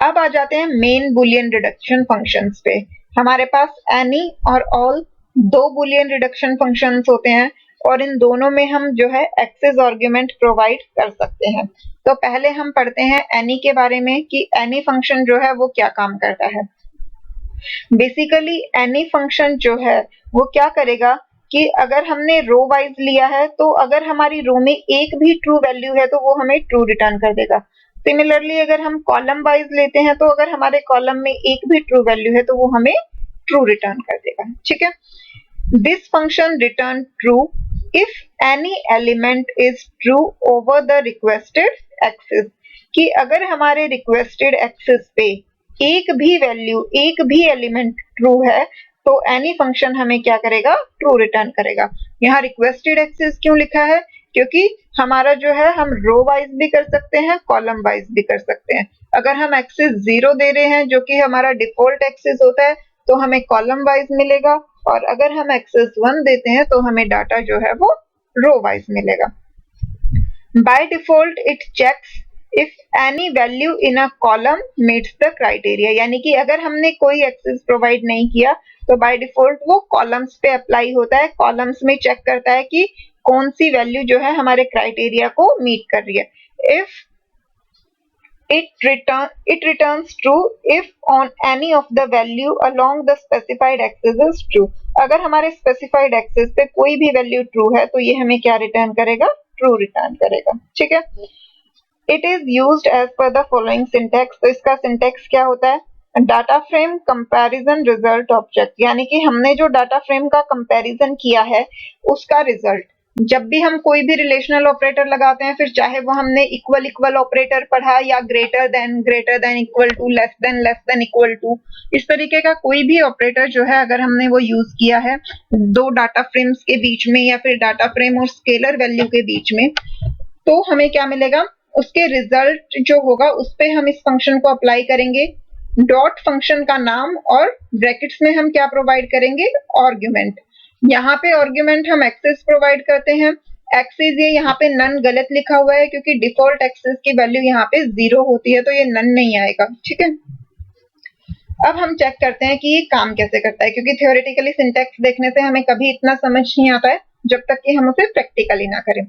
अब आ जाते हैं मेन बुलियन रिडक्शन फंक्शंस पे। हमारे पास एनी और ऑल 2 बुलियन रिडक्शन फंक्शंस होते हैं और इन दोनों में हम जो है एक्सेस आर्गुमेंट प्रोवाइड कर सकते हैं। तो पहले हम पढ़ते हैं एनी के बारे में कि एनी फंक्शन जो है वो क्या काम करता है। बेसिकली एनी फंक्शन जो है वो क्या करेगा कि अगर हमने रो वाइज लिया है तो अगर हमारी रो में एक भी ट्रू वैल्यू है तो वो हमें ट्रू रिटर्न कर देगा। सिमिलरली अगर हम कॉलम वाइज लेते हैं तो अगर हमारे कॉलम में एक भी ट्रू वैल्यू है तो वो हमें ट्रू रिटर्न कर देगा। ठीक है, this function return true if any element is true over the requested axis, कि अगर हमारे रिक्वेस्टेड एक्सिस पे एक भी वैल्यू, एक भी एलिमेंट ट्रू है तो एनी फंक्शन हमें क्या करेगा, ट्रू रिटर्न करेगा। यहाँ रिक्वेस्टेड एक्सिस क्यों लिखा है, क्योंकि हमारा जो है हम रो वाइज भी कर सकते हैं, कॉलम वाइज भी कर सकते हैं। अगर हम एक्सिस 0 दे रहे हैं जो कि हमारा डिफॉल्ट एक्सिस होता है तो हमें कॉलम वाइज मिलेगा, और अगर हम एक्सिस 1 देते हैं तो हमें डाटा जो है वो रो वाइज मिलेगा। By default it checks if any value in a column meets the criteria, यानी कि अगर हमने कोई एक्सेस प्रोवाइड नहीं किया तो बाय डिफॉल्ट वो कॉलम्स पे अप्लाई होता है, कॉलम्स में चेक करता है कि कौन सी वैल्यू जो है हमारे क्राइटेरिया को मीट कर रही है। If it returns true if on any of the value along the specified axis is true, अगर हमारे specified axis पे कोई भी वैल्यू ट्रू है तो ये हमें क्या रिटर्न करेगा, ट्रू रिटर्न करेगा। ठीक है, it is used as per the following syntax, तो इसका सिंटैक्स क्या होता है, data frame comparison result object, यानी कि हमने जो डाटा फ्रेम का कंपैरिजन किया है उसका रिजल्ट, जब भी हम कोई भी रिलेशनल ऑपरेटर लगाते हैं, फिर चाहे वो हमने इक्वल इक्वल ऑपरेटर पढ़ा या greater than equal to, less than equal to, इस तरीके का कोई भी ऑपरेटर जो है अगर हमने वो यूज किया है 2 डाटा फ्रेम्स के बीच में या फिर डाटा फ्रेम और स्केलर वैल्यू के बीच में, तो हमें क्या मिलेगा, उसके रिजल्ट जो होगा उस पे हम इस फंक्शन को अप्लाई करेंगे, डॉट फंक्शन का नाम और ब्रैकेट्स में हम क्या प्रोवाइड करेंगे, आर्गुमेंट। यहाँ पे आर्गुमेंट हम एक्सेस प्रोवाइड करते हैं, एक्सेस ये यहाँ पे नन गलत लिखा हुआ है क्योंकि डिफॉल्ट एक्सेस की वैल्यू यहाँ पे 0 होती है तो ये नन नहीं आएगा। ठीक है, अब हम चेक करते हैं कि ये काम कैसे करता है, क्योंकि थ्योरेटिकली सिंटैक्स देखने से हमें कभी इतना समझ नहीं आता है जब तक कि हम उसे प्रैक्टिकली ना करें।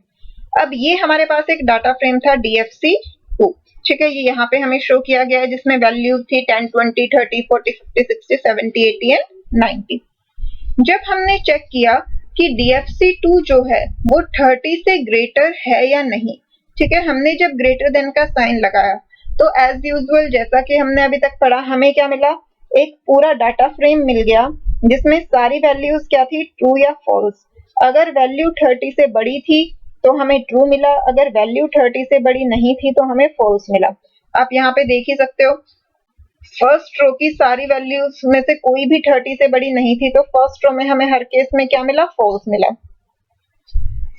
अब ये हमारे पास एक डाटा फ्रेम था DFC2, ठीक है, ये यहाँ पे हमें शो किया गया है जिसमें वैल्यूज थी 10, 20, 30, 40, 50, 60, 70, 80 एंड 90। जब हमने चेक किया कि DFC2 जो है वो 30 से ग्रेटर है या नहीं, ठीक है, हमने जब ग्रेटर देन का साइन लगाया तो एज यूजुअल जैसा कि हमने अभी तक पढ़ा, हमें क्या मिला, एक पूरा डाटा फ्रेम मिल गया जिसमें सारी वैल्यूज क्या थी, ट्रू या फॉल्स। अगर वैल्यू 30 से बड़ी थी तो हमें ट्रू मिला, अगर वैल्यू 30 से बड़ी नहीं थी तो हमें फॉल्स मिला। आप यहाँ पे देख ही सकते हो, फर्स्ट रो की सारी वैल्यूज में से कोई भी 30 से बड़ी नहीं थी, तो फर्स्ट रो में हमें हर केस में क्या मिला, फॉल्स मिला।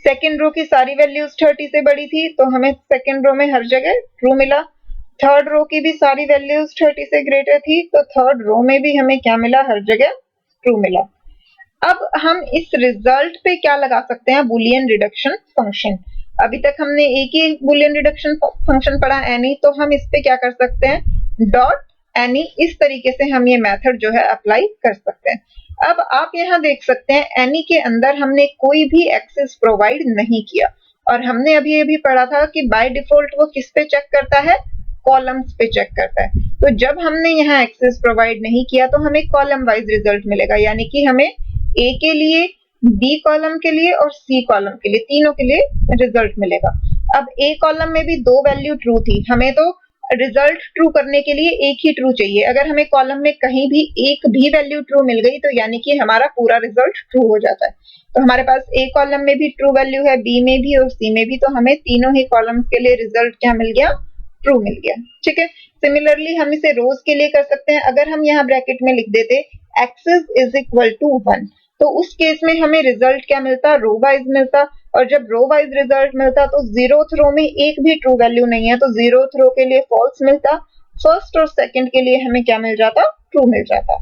सेकेंड रो की सारी वैल्यूज 30 से बड़ी थी तो हमें सेकेंड रो में हर जगह ट्रू मिला। थर्ड रो की भी सारी वैल्यूज 30 से ग्रेटर थी तो थर्ड रो में भी हमें क्या मिला, हर जगह ट्रू मिला। अब हम इस रिजल्ट पे क्या लगा सकते हैं, बुलियन रिडक्शन फंक्शन। अभी तक हमने एक ही बुलियन रिडक्शन फंक्शन पढ़ा एनी, तो हम इस पे क्या कर सकते हैं, डॉट एनी, इस तरीके से हम ये मेथड जो है अप्लाई कर सकते हैं। अब आप यहाँ देख सकते हैं एनी के अंदर हमने कोई भी एक्सेस प्रोवाइड नहीं किया, और हमने अभी पढ़ा था कि बाय डिफॉल्ट वो किस पे चेक करता है, कॉलम्स पे चेक करता है। तो जब हमने यहाँ एक्सेस प्रोवाइड नहीं किया तो हमें कॉलम वाइज रिजल्ट मिलेगा, यानी कि हमें ए के लिए, बी कॉलम के लिए और सी कॉलम के लिए, तीनों के लिए रिजल्ट मिलेगा। अब ए कॉलम में भी दो वैल्यू ट्रू थी, हमें तो रिजल्ट ट्रू करने के लिए एक ही ट्रू चाहिए। अगर हमें कॉलम में कहीं भी एक भी वैल्यू ट्रू मिल गई तो यानी कि हमारा पूरा रिजल्ट ट्रू हो जाता है। तो हमारे पास ए कॉलम में भी ट्रू वैल्यू है, बी में भी और सी में भी, तो हमें तीनों ही कॉलम्स के लिए रिजल्ट क्या मिल गया, ट्रू मिल गया। ठीक है, सिमिलरली हम इसे रोज के लिए कर सकते हैं। अगर हम यहाँ ब्रैकेट में लिख देते एक्सेस इज इक्वल टू 1, तो उस केस में हमें रिजल्ट क्या मिलता, रो वाइज मिलता, और जब रो वाइज रिजल्ट मिलता तो जीरोथ रो में एक भी ट्रू वैल्यू नहीं है, तो जीरोथ रो के लिए फॉल्स मिलता, फर्स्ट और सेकंड के लिए हमें क्या मिल जाता, ट्रू मिल जाता।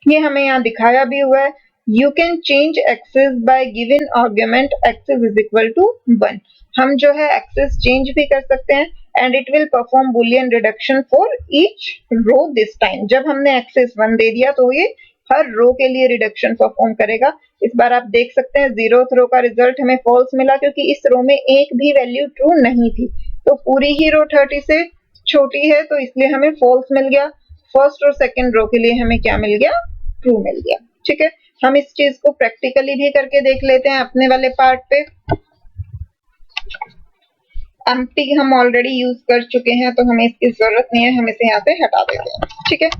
ये हमें यहाँ दिखाया भी हुआ है, you can change axis by given argument axis is equal to 1। हम जो है एक्सेस चेंज भी कर सकते हैं, and it will perform boolean reduction for each row this time. जब हमने एक्सेस 1 दे दिया तो ये हर रो के लिए रिडक्शन परफॉर्म करेगा। इस बार आप देख सकते हैं जीरोथ रो का रिजल्ट हमें फॉल्स मिला, क्योंकि इस रो में एक भी वैल्यू ट्रू नहीं थी, तो पूरी ही रो 30 से छोटी है, तो इसलिए हमें फॉल्स मिल गया। फर्स्ट और सेकंड रो के लिए हमें क्या मिल गया, ट्रू मिल गया। ठीक है, हम इस चीज को प्रैक्टिकली भी करके देख लेते हैं अपने वाले पार्ट पे। एम्प्टी हम ऑलरेडी यूज कर चुके हैं तो हमें इसकी जरूरत नहीं है, हम इसे यहाँ से हटा देते हैं। ठीक है,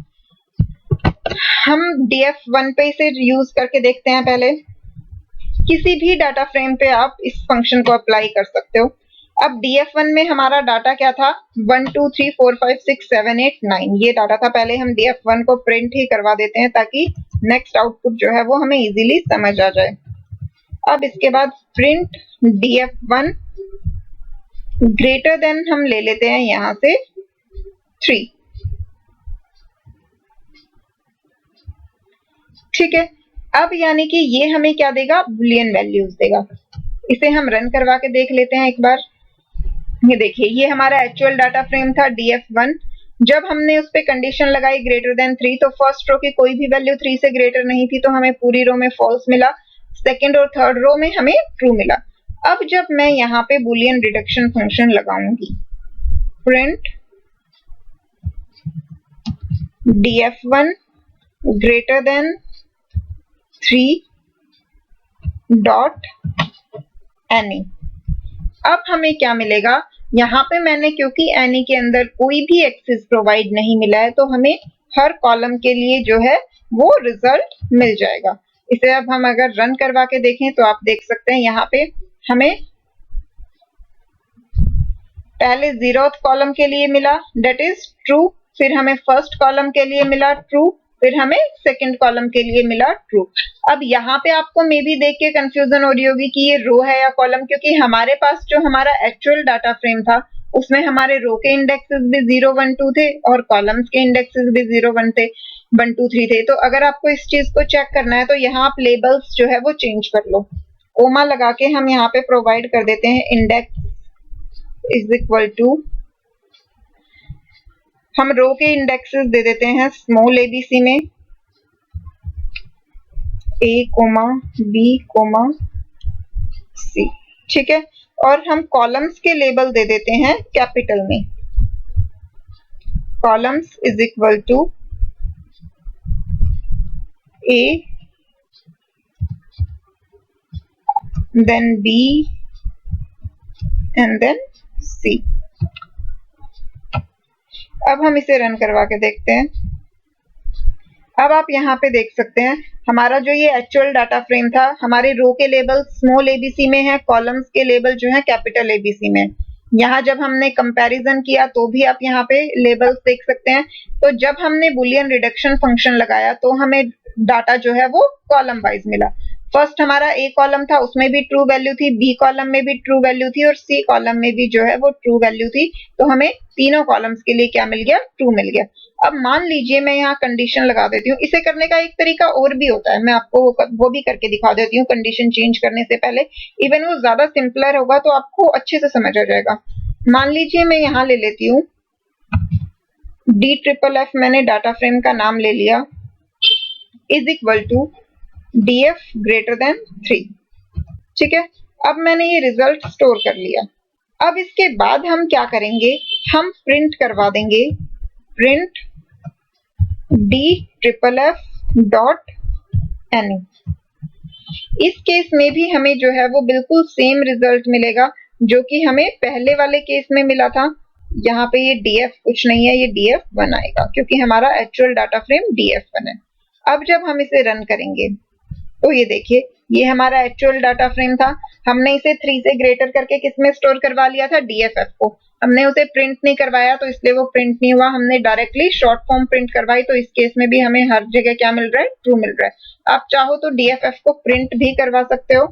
हम df1 पे इसे यूज करके देखते हैं। पहले किसी भी डाटा फ्रेम पे आप इस फंक्शन को अप्लाई कर सकते हो। अब df1 में हमारा डाटा क्या था, 1 2 3 4 5 6 7 8 9, ये डाटा था। पहले हम df1 को प्रिंट ही करवा देते हैं ताकि नेक्स्ट आउटपुट जो है वो हमें इजीली समझ आ जाए। अब इसके बाद प्रिंट df1 ग्रेटर देन हम ले लेते हैं यहाँ से 3। ठीक है, अब यानी कि ये हमें क्या देगा, बुलियन वैल्यूज देगा। इसे हम रन करवा के देख लेते हैं एक बार। ये देखिए, ये हमारा एक्चुअल डाटा फ्रेम था df1। जब हमने उस पे कंडीशन लगाई ग्रेटर देन 3, तो फर्स्ट रो की कोई भी वैल्यू 3 से ग्रेटर नहीं थी, तो हमें पूरी रो में फॉल्स मिला। सेकेंड और थर्ड रो में हमें ट्रू मिला। अब जब मैं यहाँ पे बुलियन रिडक्शन फंक्शन लगाऊंगी, print df1 greater than 3 dot any, अब हमें क्या मिलेगा, यहाँ पे मैंने क्योंकि एनी के अंदर कोई भी एक्सेस प्रोवाइड नहीं मिला है, तो हमें हर कॉलम के लिए जो है वो रिजल्ट मिल जाएगा। इसे अब हम अगर रन करवा के देखें तो आप देख सकते हैं यहाँ पे हमें पहले जीरोथ कॉलम के लिए मिला दैट इज ट्रू, फिर हमें फर्स्ट कॉलम के लिए मिला ट्रू, फिर हमें सेकंड कॉलम के लिए मिला ट्रू। अब यहाँ पे आपको मे बी देख के कंफ्यूजन हो रही होगी कि ये रो है या कॉलम, क्योंकि हमारे पास जो हमारा एक्चुअल डाटा फ्रेम था उसमें हमारे रो के इंडेक्सेस भी 0 1 2 थे और कॉलम्स के इंडेक्सेस भी 0 1 थे 1 2 3 थे। तो अगर आपको इस चीज को चेक करना है तो यहाँ आप लेबल्स जो है वो चेंज कर लो, कोमा लगा के हम यहाँ पे प्रोवाइड कर देते हैं इंडेक्स इज इक्वल टू, हम रो के इंडेक्सेस दे देते हैं स्मॉल abc में a, b, c। ठीक है, और हम कॉलम्स के लेबल दे देते हैं कैपिटल में। Columns is equal to A, then B and then C। अब हम इसे रन करवा के देखते हैं। अब आप यहाँ पे देख सकते हैं हमारा जो ये एक्चुअल डाटा फ्रेम था, हमारे रो के लेबल स्मॉल एबीसी में है, कॉलम्स के लेबल जो है कैपिटल एबीसी में। यहाँ जब हमने कंपैरिजन किया तो भी आप यहाँ पे लेबल्स देख सकते हैं। तो जब हमने बुलियन रिडक्शन फंक्शन लगाया तो हमें डाटा जो है वो कॉलम वाइज मिला। फर्स्ट हमारा ए कॉलम था, उसमें भी ट्रू वैल्यू थी, बी कॉलम में भी ट्रू वैल्यू थी और सी कॉलम में भी जो है वो ट्रू वैल्यू थी। तो हमें तीनों कॉलम्स के लिए क्या मिल गया? ट्रू मिल गया। अब मान लीजिए मैं यहाँ कंडीशन लगा देती हूँ। इसे करने का एक तरीका और भी होता है, मैं आपको वो भी करके दिखा देती हूँ कंडीशन चेंज करने से पहले। इवन वो ज्यादा सिंपलर होगा तो आपको अच्छे से समझ आ जाएगा। मान लीजिए मैं यहाँ ले लेती हूँ DFF, मैंने डाटा फ्रेम का नाम ले लिया, is equal to DF greater than 3। ठीक है, अब मैंने ये रिजल्ट स्टोर कर लिया। अब इसके बाद हम क्या करेंगे? हम प्रिंट करवा देंगे, प्रिंट DFF डॉट एनी। इस केस में भी हमें जो है वो बिल्कुल सेम रिजल्ट मिलेगा जो कि हमें पहले वाले केस में मिला था। यहाँ पे ये DF कुछ नहीं है, ये DF1 आएगा क्योंकि हमारा एक्चुअल डाटा फ्रेम DF1 है। अब जब हम इसे रन करेंगे तो ये देखिए, ये हमारा एक्चुअल डाटा फ्रेम था। हमने इसे 3 से ग्रेटर करके किसमें स्टोर करवा लिया था? DFF को। हमने उसे प्रिंट नहीं करवाया तो इसलिए वो प्रिंट नहीं हुआ, हमने डायरेक्टली शॉर्ट फॉर्म प्रिंट करवाई तो इस केस में भी हमें हर जगह क्या मिल रहा है? ट्रू मिल रहा है। आप चाहो तो DFF को प्रिंट भी करवा सकते हो।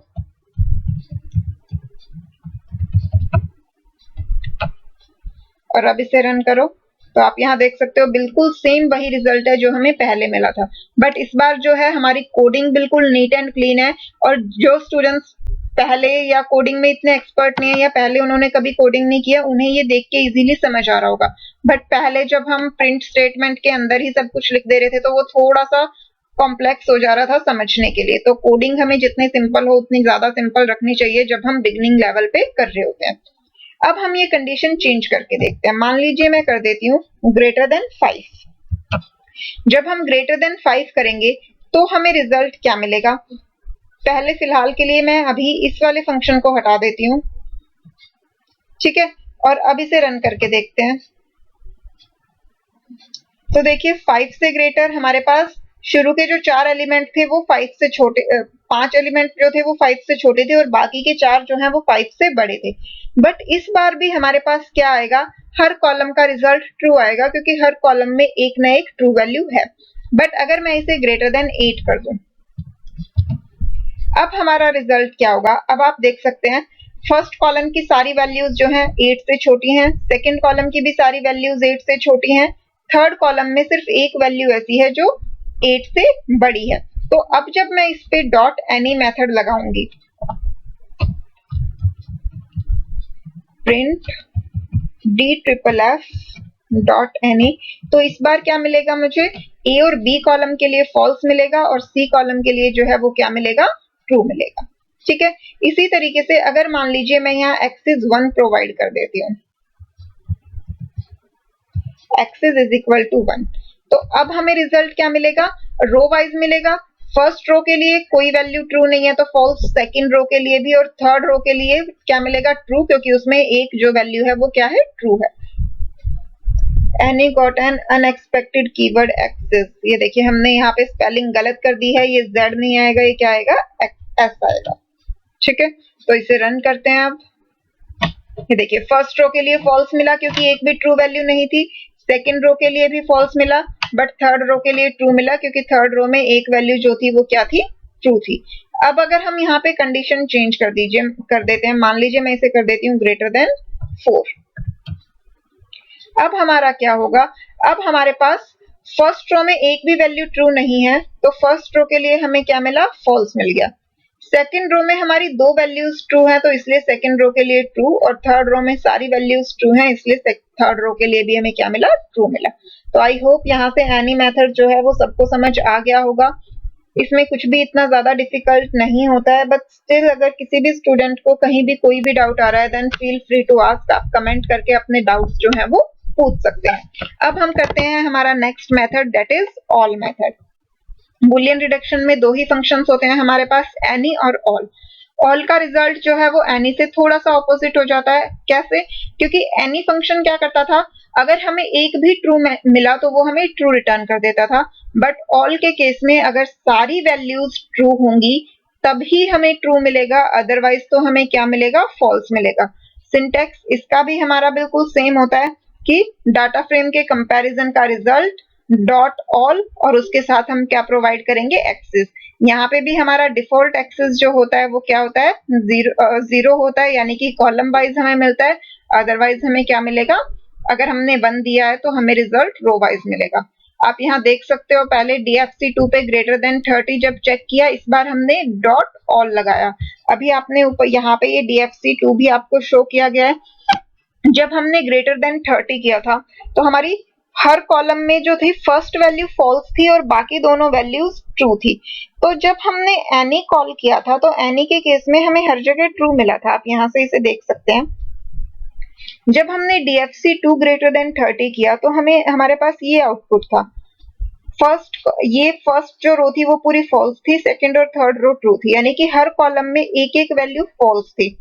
और अब इसे रन करो तो आप यहाँ देख सकते हो बिल्कुल सेम वही रिजल्ट है जो हमें पहले मिला था। बट इस बार जो है हमारी कोडिंग बिल्कुल नीट एंड क्लीन है। और जो स्टूडेंट्स पहले या कोडिंग में इतने एक्सपर्ट नहीं है या पहले उन्होंने कभी कोडिंग नहीं किया, उन्हें ये देख के इजीली समझ आ रहा होगा। बट पहले जब हम प्रिंट स्टेटमेंट के अंदर ही सब कुछ लिख दे रहे थे तो वो थोड़ा सा कॉम्प्लेक्स हो जा रहा था समझने के लिए। तो कोडिंग हमें जितने सिंपल हो उतनी ज्यादा सिंपल रखनी चाहिए जब हम बिगिनिंग लेवल पे कर रहे होते हैं। अब हम ये कंडीशन चेंज करके देखते हैं। मान लीजिए मैं कर देती हूँ ग्रेटर देन 5। जब हम ग्रेटर देन 5 करेंगे तो हमें रिजल्ट क्या मिलेगा? पहले फिलहाल के लिए मैं अभी इस वाले फंक्शन को हटा देती हूँ। ठीक है, और अब इसे रन करके देखते हैं। तो देखिए 5 से ग्रेटर हमारे पास शुरू के जो 4 एलिमेंट थे वो 5 से छोटे, 5 एलिमेंट जो थे वो 5 से छोटे थे और बाकी के 4 जो हैं वो 5 से बड़े थे। बट इस बार भी हमारे पास क्या आएगा? हर कॉलम का रिजल्ट ट्रू आएगा क्योंकि हर कॉलम में एक ना एक ट्रू वैल्यू है। बट अगर मैं इसे ग्रेटर देन 8 कर दूं, अब हमारा रिजल्ट क्या होगा? अब आप देख सकते हैं फर्स्ट कॉलम की सारी वैल्यूज जो हैं 8 से छोटी हैं, सेकंड कॉलम की भी सारी वैल्यूज 8 से छोटी हैं, थर्ड कॉलम में सिर्फ एक वैल्यू ऐसी है जो 8 से बड़ी है। तो अब जब मैं इस पे डॉट एनी मेथड लगाऊंगी, प्रिंट DFF डॉट एनी, तो इस बार क्या मिलेगा मुझे? ए और बी कॉलम के लिए फॉल्स मिलेगा और सी कॉलम के लिए जो है वो क्या मिलेगा? ट्रू मिलेगा। ठीक है, इसी तरीके से अगर मान लीजिए मैं यहाँ एक्सिस 1 प्रोवाइड कर देती हूँ, एक्सिस इज इक्वल टू 1, तो अब हमें रिजल्ट क्या मिलेगा? रो वाइज मिलेगा। फर्स्ट रो के लिए कोई वैल्यू ट्रू नहीं है तो फॉल्स, सेकंड रो के लिए भी, और थर्ड रो के लिए क्या मिलेगा? ट्रू, क्योंकि उसमें एक जो वैल्यू है वो क्या है? ट्रू है। Any got an unexpected keyword axis. ये देखिए हमने यहाँ पे स्पेलिंग गलत कर दी है, ये Z नहीं आएगा, ये क्या आएगा? S आएगा। ठीक है, तो इसे रन करते हैं। अब ये देखिए फर्स्ट रो के लिए फॉल्स मिला क्योंकि एक भी ट्रू वैल्यू नहीं थी, सेकंड रो के लिए भी फॉल्स मिला, बट थर्ड रो के लिए ट्रू मिला क्योंकि थर्ड रो में एक वैल्यू जो थी वो क्या थी? ट्रू थी। अब अगर हम यहाँ पे कंडीशन चेंज कर देते हैं, मान लीजिए मैं इसे कर देती हूँ ग्रेटर देन 4। अब हमारा क्या होगा? अब हमारे पास फर्स्ट रो में एक भी वैल्यू ट्रू नहीं है तो फर्स्ट रो के लिए हमें क्या मिला? फॉल्स मिल गया। सेकंड रो में हमारी 2 वैल्यूज ट्रू हैं तो इसलिए सेकंड रो के लिए ट्रू, और थर्ड रो में सारी वैल्यूज ट्रू हैं इसलिए थर्ड रो के लिए भी हमें क्या मिला? ट्रू मिला। तो आई होप यहाँ से एनी मेथड जो है वो सबको समझ आ गया होगा। इसमें कुछ भी इतना ज्यादा डिफिकल्ट नहीं होता है, बट स्टिल अगर किसी भी स्टूडेंट को कहीं भी कोई भी डाउट आ रहा है then feel free to ask. आप कमेंट करके अपने डाउट्स जो है वो पूछ सकते हैं। अब हम करते हैं हमारा next method, that is all method. Boolean reduction में दो ही फंक्शंस होते हैं हमारे पास, एनी और ऑल। ऑल का रिजल्ट जो है वो एनी से थोड़ा सा ऑपोजिट हो जाता है। कैसे? क्योंकि एनी फंक्शन क्या करता था, अगर हमें एक भी ट्रू मिला तो वो हमें ट्रू रिटर्न कर देता था, बट ऑल के केस में अगर सारी वैल्यूज ट्रू होंगी तभी हमें ट्रू मिलेगा, अदरवाइज तो हमें क्या मिलेगा, फॉल्स मिलेगा। सिंटेक्स इसका भी हमारा बिल्कुल सेम होता है कि डाटा फ्रेम के कंपैरिजन का रिजल्ट डॉट ऑल और उसके साथ हम क्या प्रोवाइड करेंगे, एक्सेस। यहाँ पे भी हमारा डिफॉल्ट एक्सेस जो होता है वो क्या होता है, जीरो होता है, यानी कि कॉलम वाइज हमें मिलता है, अदरवाइज हमें क्या मिलेगा, अगर हमने 1 दिया है तो हमें रिजल्ट रो वाइज मिलेगा। आप यहाँ देख सकते हो पहले DFC2 पे ग्रेटर देन 30 जब चेक किया, इस बार हमने डॉट ऑल लगाया। अभी आपने ऊपर यहाँ पे ये DFC2 भी आपको शो किया गया है। जब हमने ग्रेटर देन 30 किया था तो हमारी हर कॉलम में जो थी फर्स्ट वैल्यू फॉल्स थी और बाकी दोनों वैल्यूज ट्रू थी। तो जब हमने एनी कॉल किया था तो एनी के केस में हमें हर जगह ट्रू मिला था। आप यहाँ से इसे देख सकते हैं। जब हमने DFC2 ग्रेटर देन 30 किया तो हमें हमारे पास ये आउटपुट था। फर्स्ट जो रो थी वो पूरी फॉल्स थी, सेकंड और थर्ड रो ट्रू थी, यानी कि हर कॉलम में एक एक वैल्यू फॉल्स थी।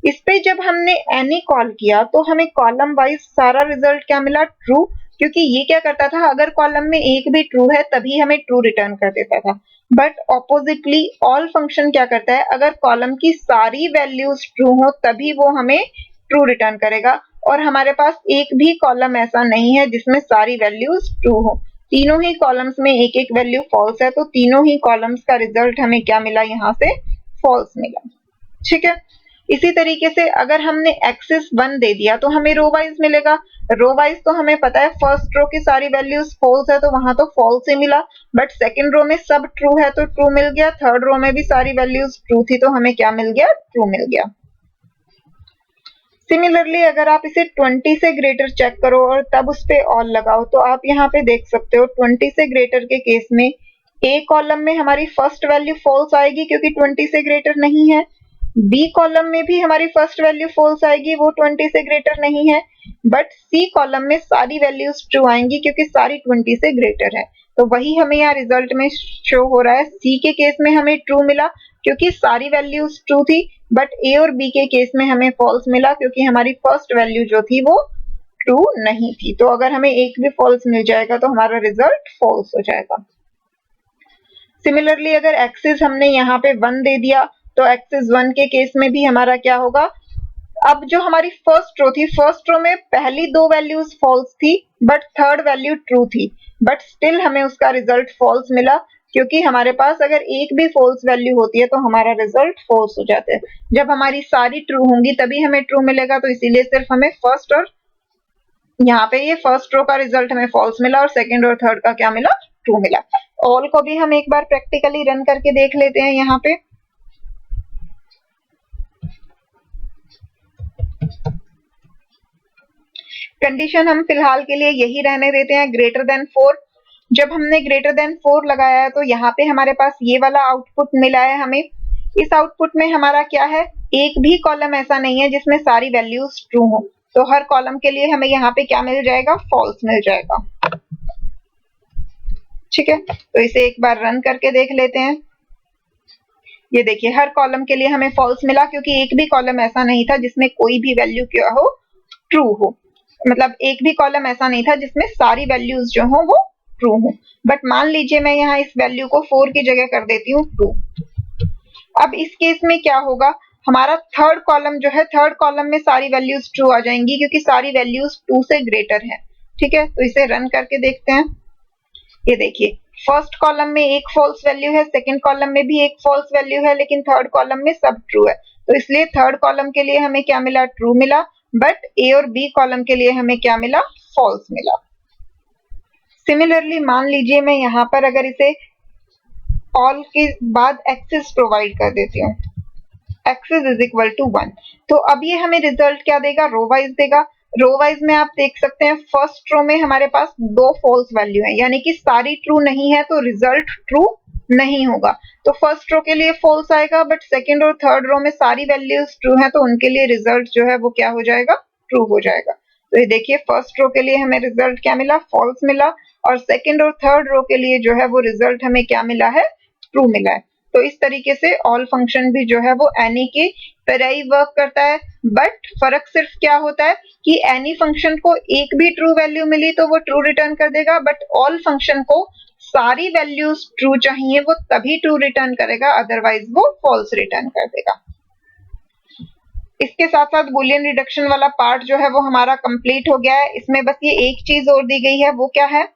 इस पे जब हमने एनी कॉल किया तो हमें कॉलम वाइज सारा रिजल्ट क्या मिला, ट्रू, क्योंकि ये क्या करता था, अगर कॉलम में एक भी ट्रू है तभी हमें ट्रू रिटर्न कर देता था। बट ऑपोजिटली ऑल फंक्शन क्या करता है, अगर कॉलम की सारी वैल्यूज ट्रू हो तभी वो हमें ट्रू रिटर्न करेगा, और हमारे पास एक भी कॉलम ऐसा नहीं है जिसमें सारी वैल्यूज ट्रू हो। तीनों ही कॉलम्स में एक एक वैल्यू फॉल्स है, तो तीनों ही कॉलम्स का रिजल्ट हमें क्या मिला, यहाँ से फॉल्स मिला। ठीक है। इसी तरीके से अगर हमने एक्सेस 1 दे दिया तो हमें रो वाइज मिलेगा। रो वाइज तो हमें पता है फर्स्ट रो की सारी वैल्यूज फॉल्स है तो वहां तो फॉल्स ही मिला, बट सेकंड रो में सब ट्रू है तो ट्रू मिल गया, थर्ड रो में भी सारी वैल्यूज ट्रू थी तो हमें क्या मिल गया, ट्रू मिल गया। सिमिलरली अगर आप इसे 20 से ग्रेटर चेक करो और तब उस पे ऑल लगाओ तो आप यहाँ पे देख सकते हो 20 से ग्रेटर के केस में ए कॉलम में हमारी फर्स्ट वैल्यू फॉल्स आएगी क्योंकि 20 से ग्रेटर नहीं है, बी कॉलम में भी हमारी फर्स्ट वैल्यू फॉल्स आएगी, वो 20 से ग्रेटर नहीं है, बट सी कॉलम में सारी वैल्यूज ट्रू आएंगी क्योंकि सारी 20 से ग्रेटर है। तो वही हमें यहाँ रिजल्ट में शो हो रहा है। सी के केस में हमें ट्रू मिला क्योंकि सारी वैल्यूज ट्रू थी, बट ए और बी के केस में हमें फॉल्स मिला क्योंकि हमारी फर्स्ट वैल्यू जो थी वो ट्रू नहीं थी। तो अगर हमें एक भी फॉल्स मिल जाएगा तो हमारा रिजल्ट फॉल्स हो जाएगा। सिमिलरली अगर एक्सेस हमने यहाँ पे 1 दे दिया तो एक्सेस 1 के केस में भी हमारा क्या होगा, अब जो हमारी फर्स्ट रो थी, फर्स्ट रो में पहली 2 वैल्यूज फॉल्स थी बट थर्ड वैल्यू ट्रू थी, बट स्टिल हमें उसका रिजल्ट फॉल्स मिला क्योंकि हमारे पास अगर एक भी फॉल्स वैल्यू होती है तो हमारा रिजल्ट फॉल्स हो जाता है। जब हमारी सारी ट्रू होंगी तभी हमें ट्रू मिलेगा, तो इसीलिए सिर्फ हमें फर्स्ट और यहाँ पे ये फर्स्ट रो का रिजल्ट हमें फॉल्स मिला और सेकंड और थर्ड का क्या मिला, ट्रू मिला। ऑल को भी हम एक बार प्रैक्टिकली रन करके देख लेते हैं। यहाँ पे कंडीशन हम फिलहाल के लिए यही रहने देते हैं, ग्रेटर देन 4। जब हमने ग्रेटर देन 4 लगाया है तो यहाँ पे हमारे पास ये वाला आउटपुट मिला है हमें। इस आउटपुट में हमारा क्या है, एक भी कॉलम ऐसा नहीं है जिसमें सारी वैल्यूज ट्रू हो, तो हर कॉलम के लिए हमें यहाँ पे क्या मिल जाएगा, फॉल्स मिल जाएगा। ठीक है, तो इसे एक बार रन करके देख लेते हैं। ये देखिए हर कॉलम के लिए हमें फॉल्स मिला क्योंकि एक भी कॉलम ऐसा नहीं था जिसमें कोई भी वैल्यू क्या हो, ट्रू हो, मतलब एक भी कॉलम ऐसा नहीं था जिसमें सारी वैल्यूज जो हो वो ट्रू हो। बट मान लीजिए मैं यहाँ इस वैल्यू को 4 की जगह कर देती हूँ 2। अब इस केस में क्या होगा, हमारा थर्ड कॉलम जो है, थर्ड कॉलम में सारी वैल्यूज ट्रू आ जाएंगी क्योंकि सारी वैल्यूज 2 से ग्रेटर है। ठीक है, तो इसे रन करके देखते हैं। ये देखिए फर्स्ट कॉलम में एक फॉल्स वैल्यू है, सेकंड कॉलम में भी एक फॉल्स वैल्यू है, लेकिन थर्ड कॉलम में सब ट्रू है, तो इसलिए थर्ड कॉलम के लिए हमें क्या मिला, ट्रू मिला, बट ए और बी कॉलम के लिए हमें क्या मिला, फॉल्स मिला। सिमिलरली मान लीजिए मैं यहाँ पर अगर इसे ऑल के बाद एक्सेस प्रोवाइड कर देती हूँ, एक्सेस इज इक्वल टू 1, तो अब ये हमें रिजल्ट क्या देगा, रो वाइज देगा। रो वाइज में आप देख सकते हैं फर्स्ट रो में हमारे पास 2 फॉल्स वैल्यू है, यानी कि सारी ट्रू नहीं है तो रिजल्ट ट्रू नहीं होगा। तो फर्स्ट रो के लिए फॉल्स आएगा, बट सेकंड और थर्ड रो में सारी वैल्यूज ट्रू है, तो उनके लिए रिजल्ट जो है वो क्या हो जाएगा, ट्रू हो जाएगा। तो ये देखिए फर्स्ट रो के लिए हमें रिजल्ट क्या मिला, फॉल्स मिला, और सेकंड और थर्ड रो के लिए जो है वो रिजल्ट हमें क्या मिला है, ट्रू मिला है। तो इस तरीके से ऑल फंक्शन भी जो है वो एनी की तरह ही वर्क करता है, बट फर्क सिर्फ क्या होता है कि एनी फंक्शन को एक भी ट्रू वैल्यू मिली तो वो ट्रू रिटर्न कर देगा, बट ऑल फंक्शन को सारी वैल्यूज ट्रू चाहिए, वो तभी ट्रू रिटर्न करेगा, अदरवाइज वो फॉल्स रिटर्न कर देगा। इसके साथ साथ बुलियन रिडक्शन वाला पार्ट जो है वो हमारा कंप्लीट हो गया है। इसमें बस ये एक चीज और दी गई है, वो क्या है,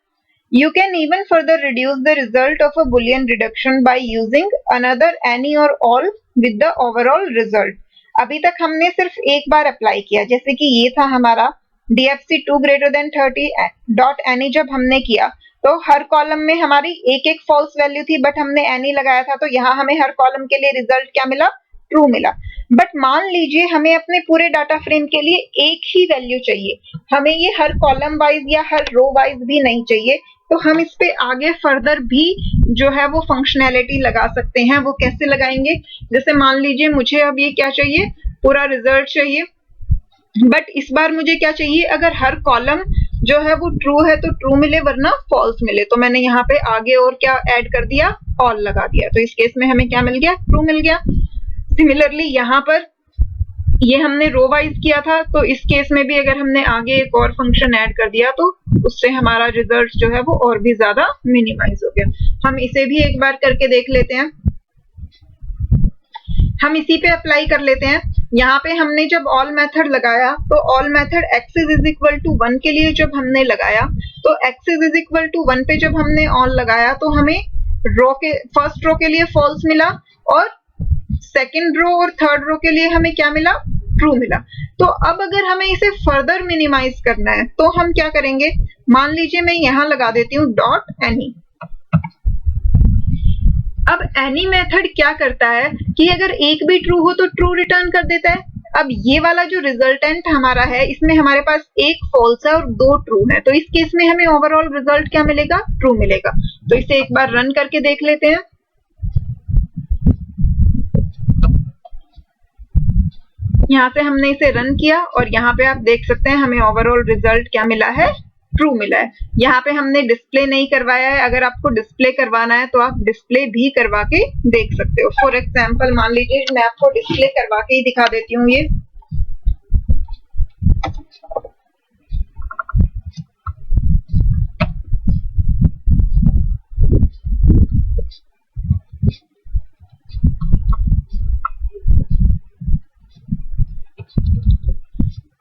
You can even further reduce the result of a Boolean reduction by using another any or all with the overall result. अभी तक हमने सिर्फ एक बार अप्लाई किया, जैसे कि ये था हमारा DFC2 greater than 30 dot any जब हमने किया तो हर कॉलम में हमारी एक एक फॉल्स वैल्यू थी, बट हमने any लगाया था, तो यहाँ हमें हर कॉलम के लिए रिजल्ट क्या मिला, ट्रू मिला। बट मान लीजिए हमें अपने पूरे डाटा फ्रेम के लिए एक ही वैल्यू चाहिए, हमें ये हर कॉलम वाइज या हर रो वाइज भी नहीं चाहिए, तो हम इस पे आगे फर्दर भी जो है वो फंक्शनैलिटी लगा सकते हैं। वो कैसे लगाएंगे, जैसे मान लीजिए मुझे अब ये क्या चाहिए, पूरा रिजल्ट चाहिए, बट इस बार मुझे क्या चाहिए, अगर हर कॉलम जो है वो ट्रू है तो ट्रू मिले, वरना फॉल्स मिले, तो मैंने यहाँ पे आगे और क्या ऐड कर दिया, ऑल लगा दिया, तो इस केस में हमें क्या मिल गया, ट्रू मिल गया। सिमिलरली यहाँ पर ये हमने रो वाइज किया था, तो इस केस में भी अगर हमने आगे एक और फंक्शन ऐड कर दिया तो उससे हमारा रिजल्ट जो है वो और भी ज्यादा मिनिमाइज हो गया। हम इसे भी एक बार करके देख लेते हैं, हम इसी पे अप्लाई कर लेते हैं। यहाँ पे हमने जब ऑल मेथड लगाया तो all method axis is equal to 1 के लिए जब हमने लगाया, तो एक्सिस इज इक्वल टू 1 पे जब हमने ऑल लगाया तो हमें रो के फर्स्ट रो के लिए फॉल्स मिला, और सेकंड रो और थर्ड रो के लिए हमें क्या मिला, ट्रू मिला। तो अब अगर हमें इसे फर्दर मिनिमाइज करना है तो हम क्या करेंगे, मान लीजिए मैं यहां लगा देती हूँ डॉट एनी। अब एनी मेथड क्या करता है कि अगर एक भी ट्रू हो तो ट्रू रिटर्न कर देता है। अब ये वाला जो रिजल्टेंट हमारा है, इसमें हमारे पास एक फॉल्स है और 2 ट्रू है, तो इस केस में हमें ओवरऑल रिजल्ट क्या मिलेगा, ट्रू मिलेगा। तो इसे एक बार रन करके देख लेते हैं। यहाँ से हमने इसे रन किया और यहाँ पे आप देख सकते हैं हमें ओवरऑल रिजल्ट क्या मिला है, ट्रू मिला है। यहाँ पे हमने डिस्प्ले नहीं करवाया है, अगर आपको डिस्प्ले करवाना है तो आप डिस्प्ले भी करवा के देख सकते हो। फॉर एग्जाम्पल मान लीजिए मैं आपको डिस्प्ले करवा के ही दिखा देती हूँ। ये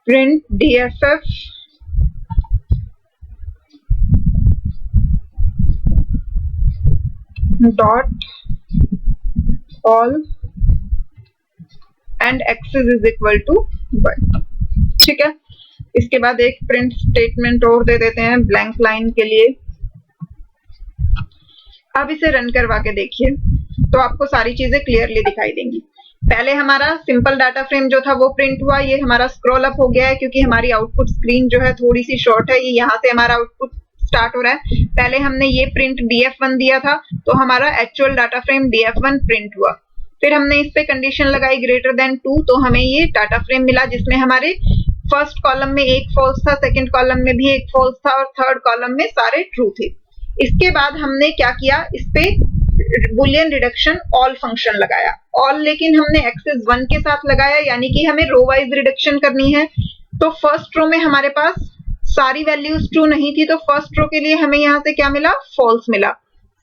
print DFF dot all and axis is equal to 1। ठीक है, इसके बाद एक प्रिंट स्टेटमेंट और दे देते हैं ब्लैंक लाइन के लिए। अब इसे रन करवा के देखिए तो आपको सारी चीजें क्लियरली दिखाई देंगी। पहले हमारा सिंपल डाटा फ्रेम जो था वो प्रिंट हुआ, ये हमारा स्क्रॉल अप हो गया है क्योंकि हमारी आउटपुट स्क्रीन जो है थोड़ी सी शॉर्ट है, ये यहाँ से हमारा आउटपुट स्टार्ट हो रहा है। पहले हमने ये प्रिंट DF1 दिया था तो हमारा actual data frame DF1 print हुआ। फिर हमने इस पे कंडीशन लगाई ग्रेटर देन 2, तो हमें ये डाटा फ्रेम मिला जिसमें हमारे फर्स्ट कॉलम में एक फॉल्स था, सेकंड कॉलम में भी एक फॉल्स था और थर्ड कॉलम में सारे ट्रू थे। इसके बाद हमने क्या किया, इस पे बुलियन रिडक्शन ऑल फंक्शन लगाया। ऑल लेकिन हमने एक्सिस 1 के साथ लगाया, यानी कि हमें रो वाइज रिडक्शन करनी है। तो फर्स्ट रो में हमारे पास सारी वैल्यूज ट्रू नहीं थी, तो फर्स्ट रो के लिए हमें यहाँ से क्या मिला, फॉल्स मिला।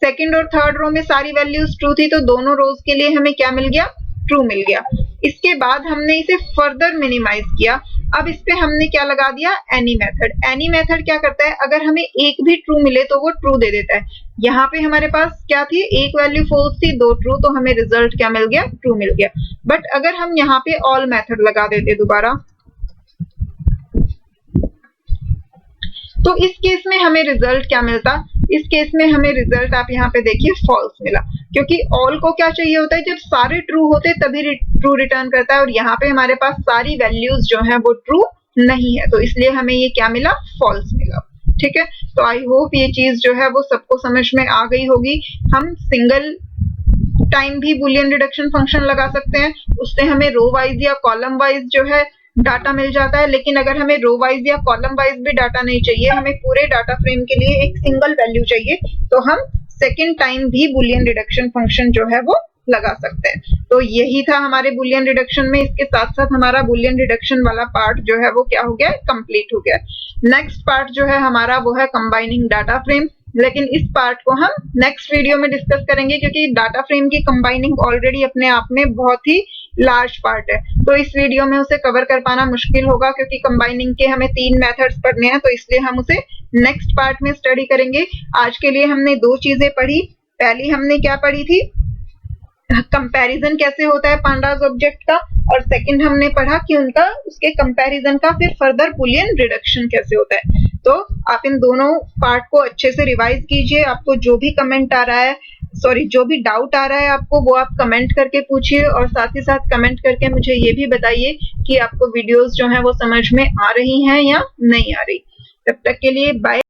सेकंड और थर्ड रो में सारी वैल्यूज ट्रू थी, तो दोनों रोज के लिए हमें क्या मिल गया, ट्रू मिल गया। इसके बाद हमने इसे फर्दर मिनिमाइज किया। अब इस पे हमने क्या लगा दिया, एनी मेथड। एनी मेथड क्या करता है, अगर हमें एक भी ट्रू मिले तो वो ट्रू दे देता है। यहाँ पे हमारे पास क्या थी, एक वैल्यू फॉल्स थी, 2 ट्रू, तो हमें रिजल्ट क्या मिल गया, ट्रू मिल गया। बट अगर हम यहाँ पे ऑल मेथड लगा देते दोबारा, तो इस केस में हमें रिजल्ट क्या मिलता, इस केस में हमें रिजल्ट आप यहाँ पे देखिए फॉल्स मिला, क्योंकि ऑल को क्या चाहिए होता है, जब सारे ट्रू होते तभी ट्रू रिटर्न करता है, और यहाँ पे हमारे पास सारी वैल्यूज जो है वो ट्रू नहीं है, तो इसलिए हमें ये क्या मिला, फॉल्स मिला। ठीक है, तो आई होप ये चीज जो है वो सबको समझ में आ गई होगी। हम सिंगल टाइम भी बुलियन रिडक्शन फंक्शन लगा सकते हैं, उससे हमें रो वाइज या कॉलम वाइज जो है डाटा मिल जाता है। लेकिन अगर हमें रो वाइज या कॉलम वाइज भी डाटा नहीं चाहिए, हमें पूरे डाटा फ्रेम के लिए एक सिंगल वैल्यू चाहिए, तो हम सेकेंड टाइम भी बुलियन रिडक्शन फंक्शन जो है वो लगा सकते हैं। तो यही था हमारे बुलियन रिडक्शन में। इसके साथ साथ हमारा बुलियन रिडक्शन वाला पार्ट जो है वो क्या हो गया, कंप्लीट हो गया। नेक्स्ट पार्ट जो है हमारा वो है कंबाइनिंग डाटा फ्रेम, लेकिन इस पार्ट को हम नेक्स्ट वीडियो में डिस्कस करेंगे, क्योंकि डाटा फ्रेम की कंबाइनिंग ऑलरेडी अपने आप में बहुत ही लार्ज पार्ट है, तो इस वीडियो में उसे कवर कर पाना मुश्किल होगा, क्योंकि कंबाइनिंग के हमें 3 मेथड्स पढ़ने हैं, तो इसलिए हम उसे नेक्स्ट पार्ट में स्टडी करेंगे। आज के लिए हमने 2 चीजें पढ़ी। पहली हमने क्या पढ़ी थी, कंपैरिजन कैसे होता है पांडास ऑब्जेक्ट का, और सेकंड हमने पढ़ा कि उनका उसके कंपैरिजन का फिर फर्दर बुलियन रिडक्शन कैसे होता है। तो आप इन दोनों पार्ट को अच्छे से रिवाइज कीजिए। आपको जो भी कमेंट आ रहा है, सॉरी जो भी डाउट आ रहा है आपको, वो आप कमेंट करके पूछिए, और साथ ही साथ कमेंट करके मुझे ये भी बताइए कि आपको वीडियोस जो है वो समझ में आ रही हैं या नहीं आ रही। तब तक के लिए बाय।